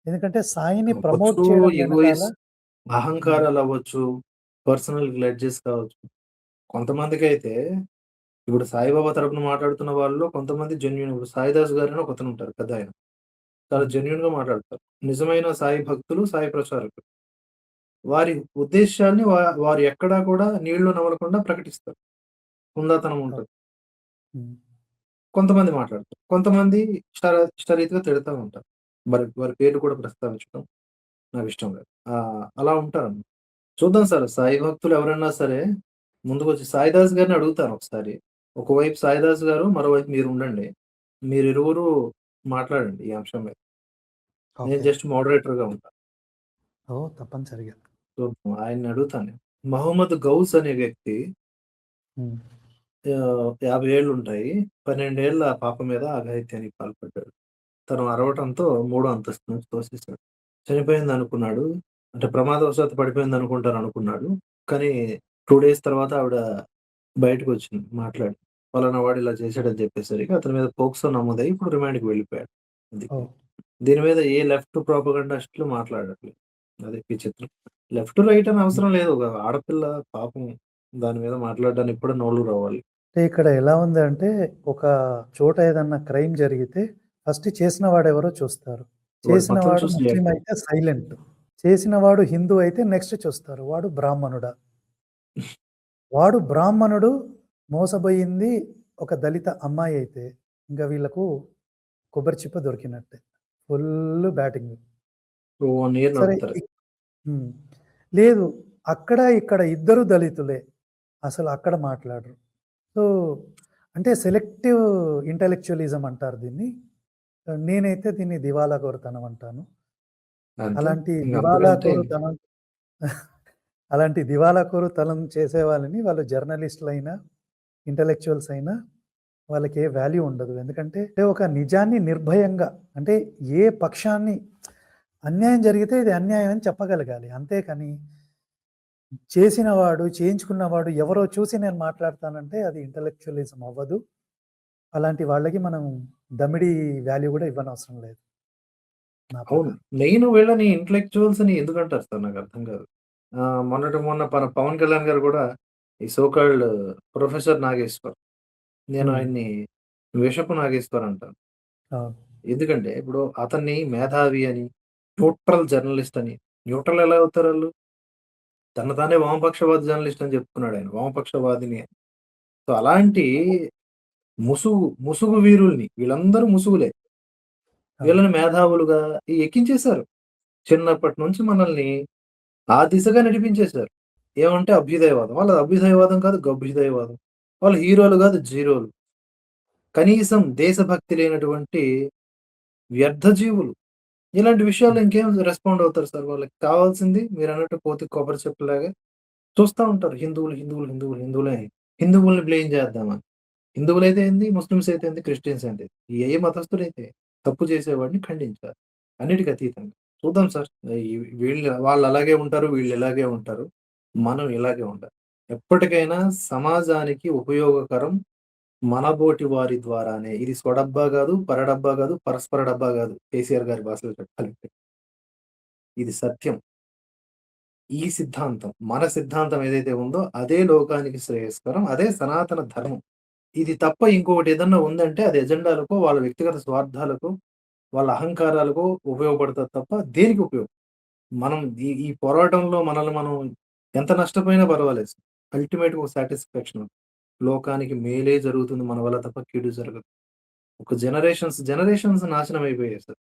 ఎందుకంటే సాయిని ప్రమోట్ అవ్వచ్చు, చేయడం వెనకాల ఎగోయిస్ట్ హ్మ్. అహంకారాలవ్వచ్చు, పర్సనల్ గ్లడ్జెస్ కావచ్చు. కొంతమందికైతే ఇప్పుడు సాయిబాబా తరపున మాట్లాడుతున్న వాళ్ళలో కొంతమంది జెన్యూన్ ఇప్పుడు సాయిదాస్ గారని ఒకతనుంటారు పెద్దాయన. చాలా హ్మ్. జెన్యూన్‌గా మాట్లాడతారు. నిజమైన సాయి భక్తులు, సాయి ప్రచారకులు. వారి ఉద్దేశ్యాన్ని వారు ఎక్కడా కూడా నీళ్లు నమలకుండా ప్రకటిస్తారు. హుందాతనం అవును. ఉంటది. హ్మ్. కొంతమంది మాట్లాడతారు. కొంతమంది ఇష్టరీతిగా తిడతా ఉంటారు. మరి వారి పేర్లు కూడా ప్రస్తావించడం నాకిష్టం లేదు. అలా ఉంటారన్నమాట. చూద్దాం సార్ సాయి భక్తులు ఎవరైనా సరే ముందుకొచ్చి సాయిదాస్ గారిని అడుగుతాను ఒకసారి. ఒకవైపు సాయిదాస్ గారు, మరోవైపు మీరుండండి. మీరిరువురు మాట్లాడండి ఈ అంశం మీద. నేను ఓకే. జస్ట్ మోడరేటర్‌గా ఉంటా. ఓహ్! తప్పనిసరిగా. సో, ఆయన్ని అడుగుతాను. మహమ్మద్ గౌస్ అనే వ్యక్తి హ్మ్. 50 ఏళ్లుంటాయి. 12 ఏళ్ల పాప మీద అఘాయిత్యానికి పాల్పడ్డాడు. తను అరవటంతో మూడో అంతస్తు నుంచి తోసేసాడు. చనిపోయిందనుకున్నాడు. అంటే ప్రమాదవశాత్తు పడిపోయిందనుకుంటారనుకున్నాడు. కానీ 2 డేస్ తర్వాత ఆవిడ బయటకొచ్చింది మాట్లాడి. పలానా వాడు ఇలా చేశాడని చెప్పేసరికి అతని మీద పోక్సో నమోదయ్యి ఇప్పుడు రిమాండ్‌కి వెళ్ళిపోయాడు. అది. ఓహ్! దీని మీద ఏ లెఫ్ట్ ప్రొపగండిస్టులు మాట్లాడట్లేదు. అది విచిత్రం. లెఫ్ట్, రైట్ అని అవసరం లేదు. ఒక ఆడపిల్ల పాపం దాని మీద మాట్లాడడానికి కూడా నోళ్ళు రావాలి. అంటే ఇక్కడ ఎలా ఉందంటే, ఒక చోట ఏదన్నా క్రైమ్ జరిగితే ఫస్ట్ చేసిన వాడెవరో చూస్తారు. వాడి చేసిన మతం వాడు చూసి ముస్లిం రియాక్ట్ అయితే సైలెంట్. చేసిన వాడు హిందూ అయితే నెక్స్ట్ చూస్తారు. వాడు బ్రాహ్మణుడా? వాడు బ్రాహ్మణుడు మోసబోయింది ఒక దళిత అమ్మాయి అయితే, ఇంక వీళ్ళకు కొబ్బరి చిప్ప దొరికినట్టే. Full batting. 1 ఇయర్ సరే నడుపుతారు. హ్మ్. లేదు. అక్కడ, ఇక్కడ ఇద్దరు దళితులే. అసలు అక్కడ మాట్లాడరు. సో, అంటే సెలెక్టివ్ ఇంటెలెక్చువలిజం అంటారు దీన్ని. నేనైతే దీన్ని దివాలాకోరుతనం అంటాను. అంతే. అలాంటి ఇంక అంతకంటే దివాలాకోరుతనం అలాంటి దివాలాకోరుతనం చేసే వాళ్ళని వాళ్ళు జర్నలిస్టులైనా, ఇంటెలెక్చువల్స్ అయినా వాళ్ళకి ఏ వాల్యూ ఉండదు. ఎందుకంటే ఒక నిజాన్ని నిర్భయంగా అంటే ఏ పక్షాన్ని అన్యాయం జరిగితే ఇది అన్యాయం అని చెప్పగలగాలి. అంతేకాని చేసినవాడు, చేయించుకున్నవాడు ఎవరో చూసి నేను మాట్లాడతానంటే అది ఇంటలెక్చువలిజం అవ్వదు. అలాంటి వాళ్ళకి మనం దమిడి వాల్యూ గూడా ఇవ్వనవసరం లేదు నా అవును. ప్రకారం. మెయిన్ వీళ్ళని ఇంటలెక్చువల్స్ అని ఎందుకంటారు సార్ నాకర్థం కాదు. మొన్నటికి మొన్న పవన్ కళ్యాణ్ గారు కూడా ఈ సో కాల్డ్ ప్రొఫెసర్ నాగేశ్వర్. నేను హ్మ్. ఆయన్ని విషపు నాగేశ్వర్ అంటాను. అవును. ఎందుకంటే ఇప్పుడు అతన్ని మేధావి అని, న్యూట్రల్ జర్నలిస్ట్ అని. న్యూట్రల్ ఎలా అవుతారాళ్ళు? తను తానే వామపక్షవాది జర్నలిస్ట్ అని చెప్పుకున్నాడాయన. వామపక్షవాదిని అని. సో, అలాంటి ముసుగు వీరుల్ని వీళ్ళందరూ ముసుగులే. అవును. వీళ్ళని మేధావులుగా ఎక్కించేసారు. చిన్నప్పటి నుంచి మనల్ని ఆ దిశగా నడిపించేసారు. ఏమంటే అభ్యుదయవాదం. వాళ్ళది అభ్యుదయవాదం కాదు, గభ్యుదయవాదం. వాళ్ళు హీరోలు కాదు, జీరోలు. కనీసం దేశభక్తి లేనటువంటి వ్యర్థ జీవులు. ఇలాంటి విషయాల్లో హ్మ్. ఇంకేం రెస్పాండ్ అవుతారు సార్? వాళ్ళకి కావాల్సింది మీరన్నట్టు కోతికి కొబ్బరి చెప్పులాగా చూస్తా ఉంటారు. హిందువులు, హిందువులు, హిందువులు, హిందువులే అని. హిందువుల్ని బ్లేమ్ చేద్దామని. హిందువులైతే ఏంది? ముస్లిమ్స్ అయితే ఏంది? క్రిస్టియన్స్ ఏంది? ఏ మతస్థులైతే తప్పు చేసేవాడిని ఖండించాలి. అన్నిటికి అతీతంగా. చూద్దాం సార్. ఈ వీళ్ళు వాళ్ళు అలాగే ఉంటారు. వీళ్ళు ఇలాగే ఉంటారు. మనం ఇలాగే ఉండాలి. ఎప్పటికైనా సమాజానికి ఉపయోగకరం మనబోటి వారి ద్వారానే. ఇది స్వడబ్బా గాదు, పరడబ్బా గాదు, పరస్పర డబ్బా గాదు. కేసీఆర్ గారి భాషలో చెప్పాలంటే. ఇది సత్యం. ఈ సిద్ధాంతం, మన సిద్ధాంతం ఏదైతే ఉందో అదే లోకానికి శ్రేయస్కరం. అదే సనాతన ధర్మం. ఇది తప్ప ఇంకొకటి ఏదన్నా ఉందంటే అది ఎజెండాలకో, వాళ్ళ వ్యక్తిగత స్వార్థాలకో, వాళ్ళ అహంకారాలకో ఉపయోగపడతది తప్ప దేనికి ఉపయోగం. మనం ఈ ఈ పోరాటంలో మనల్ని మనం ఎంత నష్టపోయినా పర్వాలేదు. అల్టిమేట్‌గా ఒక సాటిస్ఫాక్షన్. లోకానికి మేలే జరుగుతుంది మన వల్ల తప్ప కీడు జరగదు. ఒక జనరేషన్స్ నాశనం అయిపోయాయి సార్.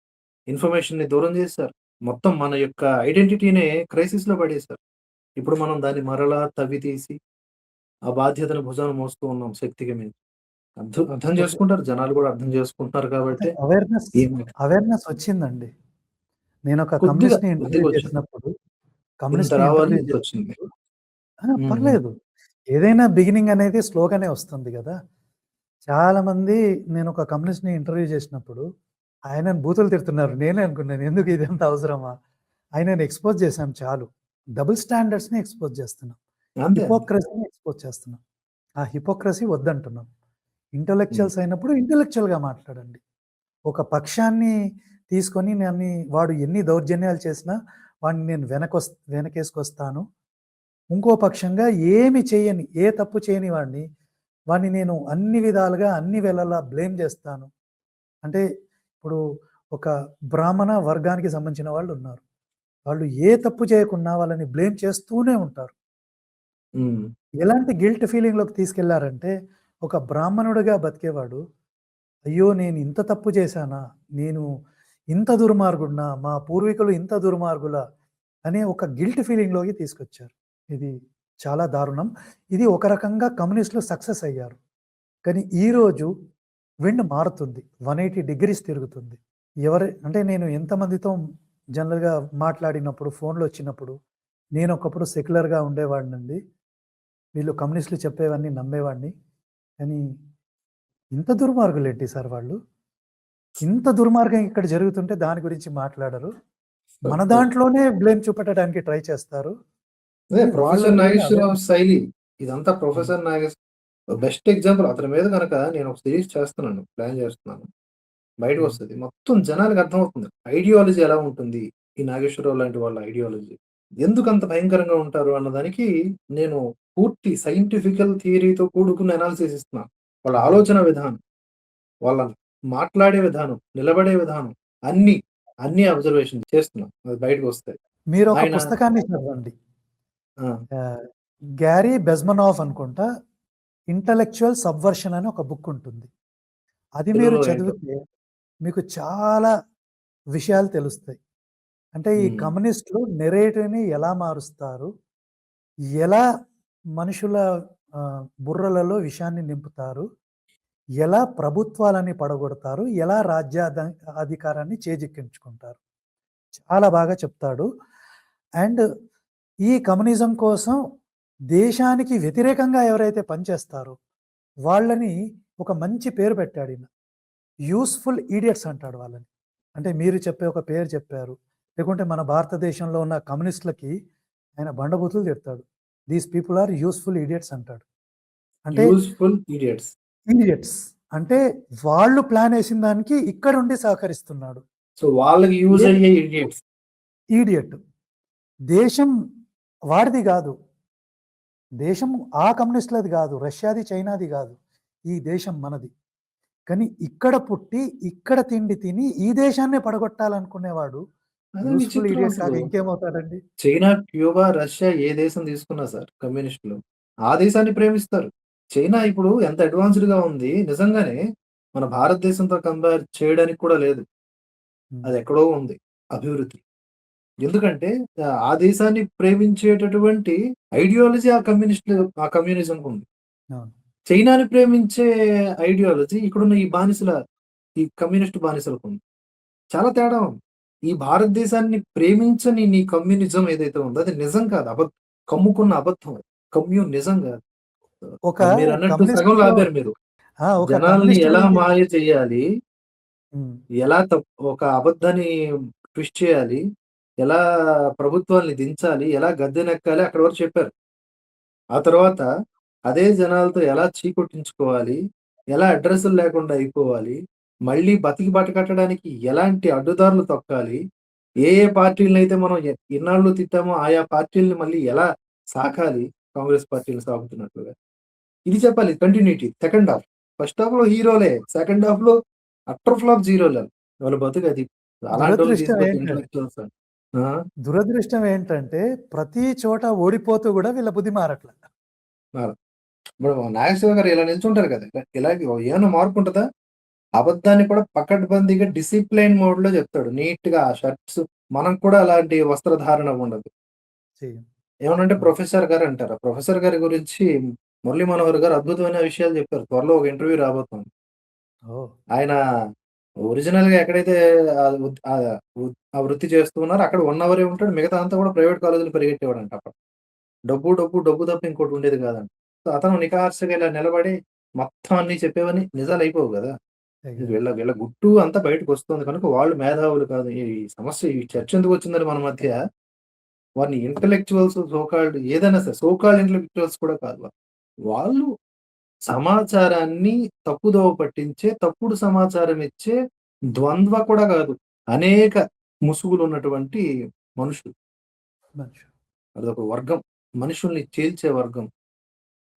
ఇన్ఫర్మేషన్‌ని దూరం చేసేసారు. మొత్తం మన యొక్క ఐడెంటిటీ‌నే క్రైసిస్‌లో పడేసారు. ఇప్పుడు మనం దాన్ని మరలా తవ్వి తీసి, ఆ బాధ్యతను భుజాన మోస్తూ ఉన్నాం శక్తికి మించి. అర్థం ఓకే. చేసుకుంటారు. జనాలు కూడా అర్థం చేసుకుంటున్నారు అంటే కాబట్టే ఏమి అవేర్‌నెస్ వచ్చిందండి. నేనొక కమ్యూనిస్ట్‌ని ఇంటర్వ్యూ కొద్దిగొచ్చింది. చేసినప్పుడు ఇంత కమ్యూనిస్ట్‌ని రావాలి ఇంటర్వ్యూ ఇంతొచ్చింది. చేసినప్పుడు హ్మ్. హ్మ్. పర్లేదు. ఏదైనా బిగినింగ్ అనేది స్లోగానే వస్తుంది గదా! చాలామంది నేనొక కమ్యూనిస్ట్‌ని ఇంటర్వ్యూ చేసినప్పుడు ఆయనను బూతులు తిడుతున్నారు. నేనే అనుకున్నాను ఎందుకు ఇదంతా అవసరమా? ఆయనని ఎక్స్‌పోజ్ చేసాం చాలు. డబుల్ స్టాండర్డ్స్‌ని ఎక్స్‌పోజ్ చేస్తున్నాం. అంతే. అంతే. హిపోక్రసీని ఎక్స్‌పోజ్ చేస్తున్నాం. ఆ హిపోక్రసీ వద్దంటున్నాం. హ్మ్. ఇంటలెక్చువల్స్ అయినప్పుడు ఇంటలెక్చువల్‌గా మాట్లాడండి. ఒక పక్షాన్ని తీసుకొని వాడు ఎన్ని దౌర్జన్యాలు చేసినా వాడిని నేను వెనకేసుకొస్తాను. ఇంకో పక్షంగా ఏమి చేయని, ఏ తప్పు చేయని వాడిని నేను అన్ని విధాలుగా, అన్ని వేళలా బ్లేమ్ జేస్తాను. అంటే ఇప్పుడు ఒక బ్రాహ్మణ వర్గానికి సంబంధించిన వాళ్ళున్నారు. వాళ్ళు ఏ తప్పు చేయకున్నా వాళ్ళని బ్లేమ్ చేస్తూనే ఉంటారు. హ్మ్. ఎలాంటి గిల్ట్ ఫీలింగ్‌లోకి తీసుకెళ్లారంటే, ఒక బ్రాహ్మణుడిగా బతికేవాడు అయ్యో! నేను ఇంత తప్పు చేశానా? నేను ఇంత దుర్మార్గుడినా? మా పూర్వీకులు ఇంత దుర్మార్గులా? అనే ఒక గిల్ట్ ఫీలింగ్‌లోకి తీసుకొచ్చారు. ఇది చాలా దారుణం. ఇది ఒక రకంగా కమ్యూనిస్టులు సక్సెస్ అయ్యారు. కానీ ఈరోజు విండ్ మారుతుంది. 180 డిగ్రీస్ తిరుగుతుంది. అంటే నేను ఎంతమందితో జనరల్‌గా మాట్లాడినప్పుడు, ఫోన్‌లో వచ్చినప్పుడు, నేను ఒకప్పుడు సెక్యులర్‌గా ఉండేవాడినండి. వీళ్ళు కమ్యూనిస్టులు చెప్పేవన్నీ నమ్మేవాడిని. కానీ ఇంత దుర్మార్గులేంటి సార్ వాళ్ళు? ఇంత దుర్మార్గం ఇక్కడ జరుగుతుంటే దాని గురించి మాట్లాడరు. మన దాంట్లోనే బ్లేమ్ చూపెట్టడానికి ట్రై చేస్తారు. అదే కానీ ప్రొఫెసర్ వాళ్ళలో లేని నాగేశ్వరరావు శైలి. ఇదంతా హ్మ్. Professor best example. అతని మీద గనక నేను ఒక సీరీస్ చేస్తున్నాను. ప్లాన్ చేస్తున్నాను. హ్మ్. బయటకొస్తది. మొత్తం జనాలకి అర్థమవుతుంది. ఐడియాలజీ ఎలా ఉంటుంది? ఈ నాగేశ్వరరావు లాంటి వాళ్ళ ఐడియాలజీ. ఎందుకంత భయంకరంగా ఉంటారు అన్నదానికి నేను పూర్తి సైంటిఫికల్ థియరీతో కూడుకున్న అనాలిసిస్ ఇస్తున్నా. వాళ్ళ అద్భుతం. ఆలోచన విధానం, వాళ్ళ మాట్లాడే విధానం, నిలబడే విధానం అన్నీ, అన్నీ అబ్జర్వేషన్ చేస్తున్నా. అది బయటకొస్తాయి. మీరొక ఆయన పుస్తకాన్ని చదవండి. ఆ! ఆహ్, 'గ్యారీ బెజ్మనోఫ్' అనుకుంటా 'ఇంటలెక్చువల్ సబ్వర్షన్' అని ఒక బుక్ ఉంటుంది. అది మీరు తెలుగులో ఏంటో. చదివితే మీకు చాలా విషయాలు తెలుస్తాయి. అంటే ఈ హ్మ్. కమ్యూనిస్టులు నెరేటివ్‌ని ఎలా మారుస్తారు? ఎలా మనుషుల బుర్రలలో విషాన్ని నింపుతారు? ఎలా ప్రభుత్వాలని పడగొడతారు? ఎలా అధికారాన్ని చేజిక్కించుకుంటారు? చాలా బాగా చెప్తాడు. అండ్ ఈ కమ్యూనిజం కోసం దేశానికి వ్యతిరేకంగా ఎవరైతే పనిచేస్తారో వాళ్ళని ఒక మంచి పేరు పెట్టాడీయన. యూజ్‌ఫుల్ ఈడియట్స్ అంటాడు వాళ్ళని. అంటే మీరు చెప్పే ఒక పేరు చెప్పారు. లేకుంటే మన భారతదేశంలో ఉన్న కమ్యూనిస్ట్‌లకి ఆయన బండబూతులు తిడతాడు. These people are useful idiots అంటాడు. అంటే యూజ్‌ఫుల్ ఇడియట్స్. ఈడియట్స్ అంటే వాళ్ళు ప్లాన్ ఏసిన దానికి ఇక్కడుండి సహకరిస్తున్నాడు. సో, వాళ్ళకి యూజ్ ఏ అయ్యే ఇడియట్స్. ఈడియట్. దేశం వాడిది గాదు. దేశం ఆ కమ్యూనిస్ట్‌లది గాదు. రష్యాది, చైనాది గాదు. ఈ దేశం మనది. కానీ ఇక్కడ పుట్టి, ఇక్కడ తిండి తిని, ఈ దేశాన్నే పడగొట్టాలనుకునేవాడు అదే యూజ్‌ఫుల్ విచిత్రం ఈడియట్ కాక అసలు. ఇంకేమవుతాడండి? చైనా, క్యూబా, రష్యా ఏ దేశం తీసుకున్నా సార్ కమ్యూనిస్టులు, ఆ దేశాన్ని ప్రేమిస్తారు. చైనా ఇప్పుడు ఎంత అడ్వాన్స్‌డ్‌గా ఉంది. నిజంగానే మన భారతదేశంతో కంపేర్ చేయడానికి కూడా లేదు. హ్మ్. అదెక్కడో ఉంది అభివృద్ధి. ఎందుకంటే ఆ దేశాన్ని ప్రేమించేటటువంటి ఐడియాలజీ ఆ కమ్యూనిజంకుంది. అవును. చైనాని ప్రేమించే ఐడియాలజీ ఇక్కడున్న ఈ కమ్యూనిస్ట్ బానిసలకుంది. చాలా తేడా ఉంది. ఈ భారతదేశాన్ని ప్రేమించని నీ కమ్యూనిజం ఏదైతే ఉందో అది నిజం కాదు. కమ్ముకున్న అబద్ధం అది. కమ్యూనిజం గాదు. ఒక మీరన్నట్టు సగంలో కమ్యూనిస్ట్‌తో ఆపారు మీరు. ఒక జనాల్ని కమ్యూనిస్ట్ ఎలా గురించి మాయ చేయాలి? హ్మ్. ఎలా ఒక అబద్ధాన్ని ట్విస్ట్ చేయాలి? ఎలా ప్రభుత్వాల్ని దించాలి? ఎలా గద్దెనెక్కాలి? అక్కడి వరకు చెప్పారు. ఆ తర్వాత అదే జనాలతో ఎలా చీకొట్టించుకోవాలి? ఎలా అడ్రెస్సులు లేకుండా అయిపోవాలి? మళ్ళీ బతికి బట్టకట్టడానికి ఎలాంటి అడ్డుదారులు తొక్కాలి? ఏ పార్టీలనైతే మనం ఇన్నాళ్ళు తిట్టామో ఆయా పార్టీలని మళ్ళీ ఎలా సాకాలి? కాంగ్రెస్ పార్టీలని సాకుతున్నట్లుగా. ఇది చెప్పాలి కంటిన్యూటీ. Second half. ఫస్ట్ హాఫ్‌లో హీరోలే. సెకండ్ హాఫ్‌లో అట్టర్ ఫ్లాప్ జీరోలే. వాళ్ళ బతుకది. అలాంటోళ్ళని దురదృష్టం తీసుకొచ్చి ఏంటంటే ఇంటలెక్చువల్స్ ఆ! దురదృష్టం ఏంటంటే ప్రతి చోట ఓడిపోతూ గూడా వీళ్ళ బుద్ధి మారట్ల. ఆ! ఇప్పుడు నాగేశ్వర గారు ఇలా నిల్చుంటారు కదా! ఇలాగే ఏమన్నా మార్పుంటదా? అబద్ధాన్ని కూడా పకడ్బందీగా డిసిప్లైన్ మోడ్‌లో చెప్తాడు. నీట్‌గా ఆ షర్ట్స్ మనం కూడా అలాంటి వస్త్రధారణ ఉండదు. చెయ్యం. ఏమనంటే అవును. ప్రొఫెసర్ గారంటారు. ఆ ప్రొఫెసర్ గారి గురించి మురళీ మనోహర్ గారు అద్భుతమైన విషయాలు చెప్పారు. త్వరలో ఒక ఇంటర్వ్యూ రాబోతోంది. ఓహ్! ఆయన ఒరిజినల్‌గా ఎక్కడైతే ఆహ్, ఉద్ ఆహ్, ఉద్ ఆ వృత్తి చేస్తూ ఉన్నారో అక్కడ 1 అవరే ఉంటాడు. మిగతా అంతా కూడా ప్రైవేట్ కాలేజ్‌లో పరిగెట్టేవాడంట అప్పట్లో. డబ్బు, డబ్బు, డబ్బు తప్ప ఇంకోటి ఉండేది కాదంట. సో, అతను నిఖార్సుగా ఇలా నిలబడి మొత్తం అన్నీ చెప్పేవన్నీ నిజాలయిపోవు గదా! అయ్యో! వీళ్ళ వీళ్ళ గుట్టు అంతా బయటకొస్తుంది కనుక వాళ్ళు మేధావులు కాదు. ఈ సమస్య ఈ చర్చ ఎందుకొచ్చిందని మన మధ్య వారిని ఇంటలెక్చువల్స్ ఏదైనా సరే సో కాల్డ్ ఇంటలెక్చువల్స్ కూడా కాదు వాళ్ళు. వాళ్ళు సమాచారాన్ని తప్పుదోవ పట్టించే, తప్పుడు సమాచారం ఇచ్చే ద్వంద్వ కూడా కాదు. అనేక ముసుగులున్నటువంటి మనుషులు. మనుషులు. అదొక వర్గం. మనుషుల్ని చీల్చే వర్గం.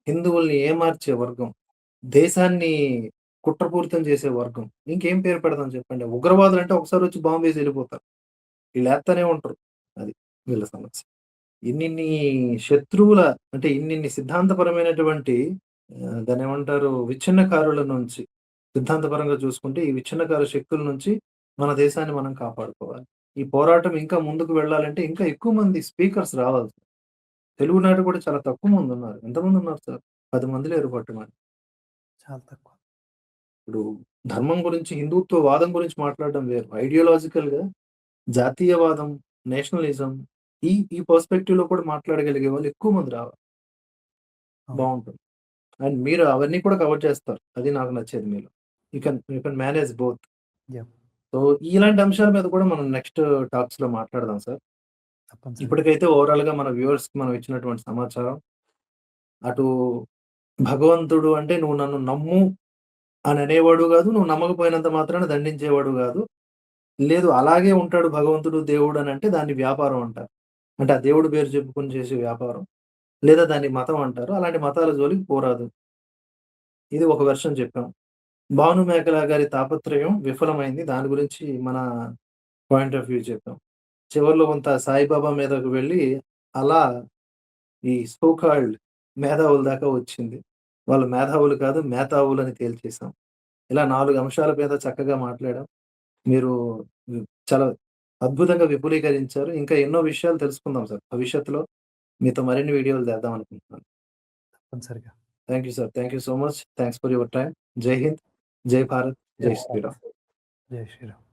హిందువుల్ని ఏమార్చే వర్గం. దేశాన్ని కుట్రపూరితం చేసే వర్గం. ఇంకేం పేరు పెడదాం చెప్పండి. ఉగ్రవాదులంటే ఒకసారొచ్చి బాంబేసి ఎళ్ళిపోతారు. ఈళ్ళేత్తనే ఉంటారు. అది వీళ్ళ సమస్య. ఇన్నిన్ని శత్రువుల అంటే ఇన్నిన్ని సిద్ధాంతపరమైనటువంటి దాన్నేమంటారు విచ్ఛిన్నకారుల నుంచి సిద్ధాంతపరంగా చూసుకుంటే ఈ విచ్ఛిన్నకారు శక్తుల నుంచి మన దేశాన్ని మనం కాపాడుకోవాలి. ఈ పోరాటం ఇంకా ముందుకు వెళ్ళాలంటే ఇంకా ఎక్కువ మంది స్పీకర్స్ రావాలి. తెలుగునాట కూడా చాలా తక్కువ మందున్నారు. ఎంతమందున్నారు సార్? 10 మంది లేరు పట్టుమని. చాలా తక్కువ. ఇప్పుడు ధర్మం గురించి, హిందుత్వ వాదం గురించి మాట్లాడడం వేరు. ఐడియాలజికల్‌గా జాతీయవాదం, నేషనలిజం ఈ ఈ పర్స్‌పెక్టివ్‌లో కూడా మాట్లాడగలిగే వాళ్ళు ఎక్కువ మంది రావాలి. అవును. బావుంటుంది. అండ్ మీరు అవన్నీ కూడా కవర్ చేస్తారు. అది నాకు నచ్చేది మీలో. You can manage both. Yeah! So, ఇలాంటి అంశాల మీద కూడా మనం నెక్స్ట్ టాక్స్‌లో మాట్లాడదాం సార్. తప్పనిసరిగా. ఇప్పటికైతే ఓవరాల్‌గా మన వ్యూవర్స్‌కి మనం ఇచ్చినటువంటి సమాచారం, అటు భగవంతుడు అంటే నువ్వు నన్ను నమ్ము అని అనేవాడు గాదు. నువ్వు నమ్మకపోయినంత మాత్రాన దండించేవాడు గాదు. లేదు అలాగే ఉంటాడు భగవంతుడు, దేవుడు అనంటే దాన్ని వ్యాపారం అంటారు. అంటే ఆ దేవుడి పేరు చెప్పుకొని చేసే వ్యాపారం. లేదా దాన్ని మతం అంటారు. అలాంటి మతాల జోలికి పోరాదు. ఇది ఒక వెర్షన్ చెప్పాం. భాను మేకల గారి తాపత్రయం విఫలమైంది. దాని గురించి మన పాయింట్ ఆఫ్ వ్యూ చెప్పాం. చివర్లో కొంత సాయిబాబా మీదకు వెళ్ళి అలా ఈ సో కాల్డ్ మేధావుల దాకా వచ్చింది. వాళ్ళు మేధావులు కాదు, మేతావులని తేల్చేసాం. ఇలా 4 అంశాల మీద చక్కగా మాట్లాడాం. మీరు చాలా అద్భుతంగా విపులీకరించారు. ఇంకా ఎన్నో విషయాలు తెలుసుకుందాం సార్. భవిష్యత్తులో మీతో మరిన్ని వీడియోలు చేద్దాం అనుకుంటున్నాను. తప్పనిసరిగా. Thank you sir. Thank you so much. Thanks for your time. జై హింద్. జై భారత్. జై జై శ్రీరామ్. శ్రీరామ్. జై శ్రీరామ్.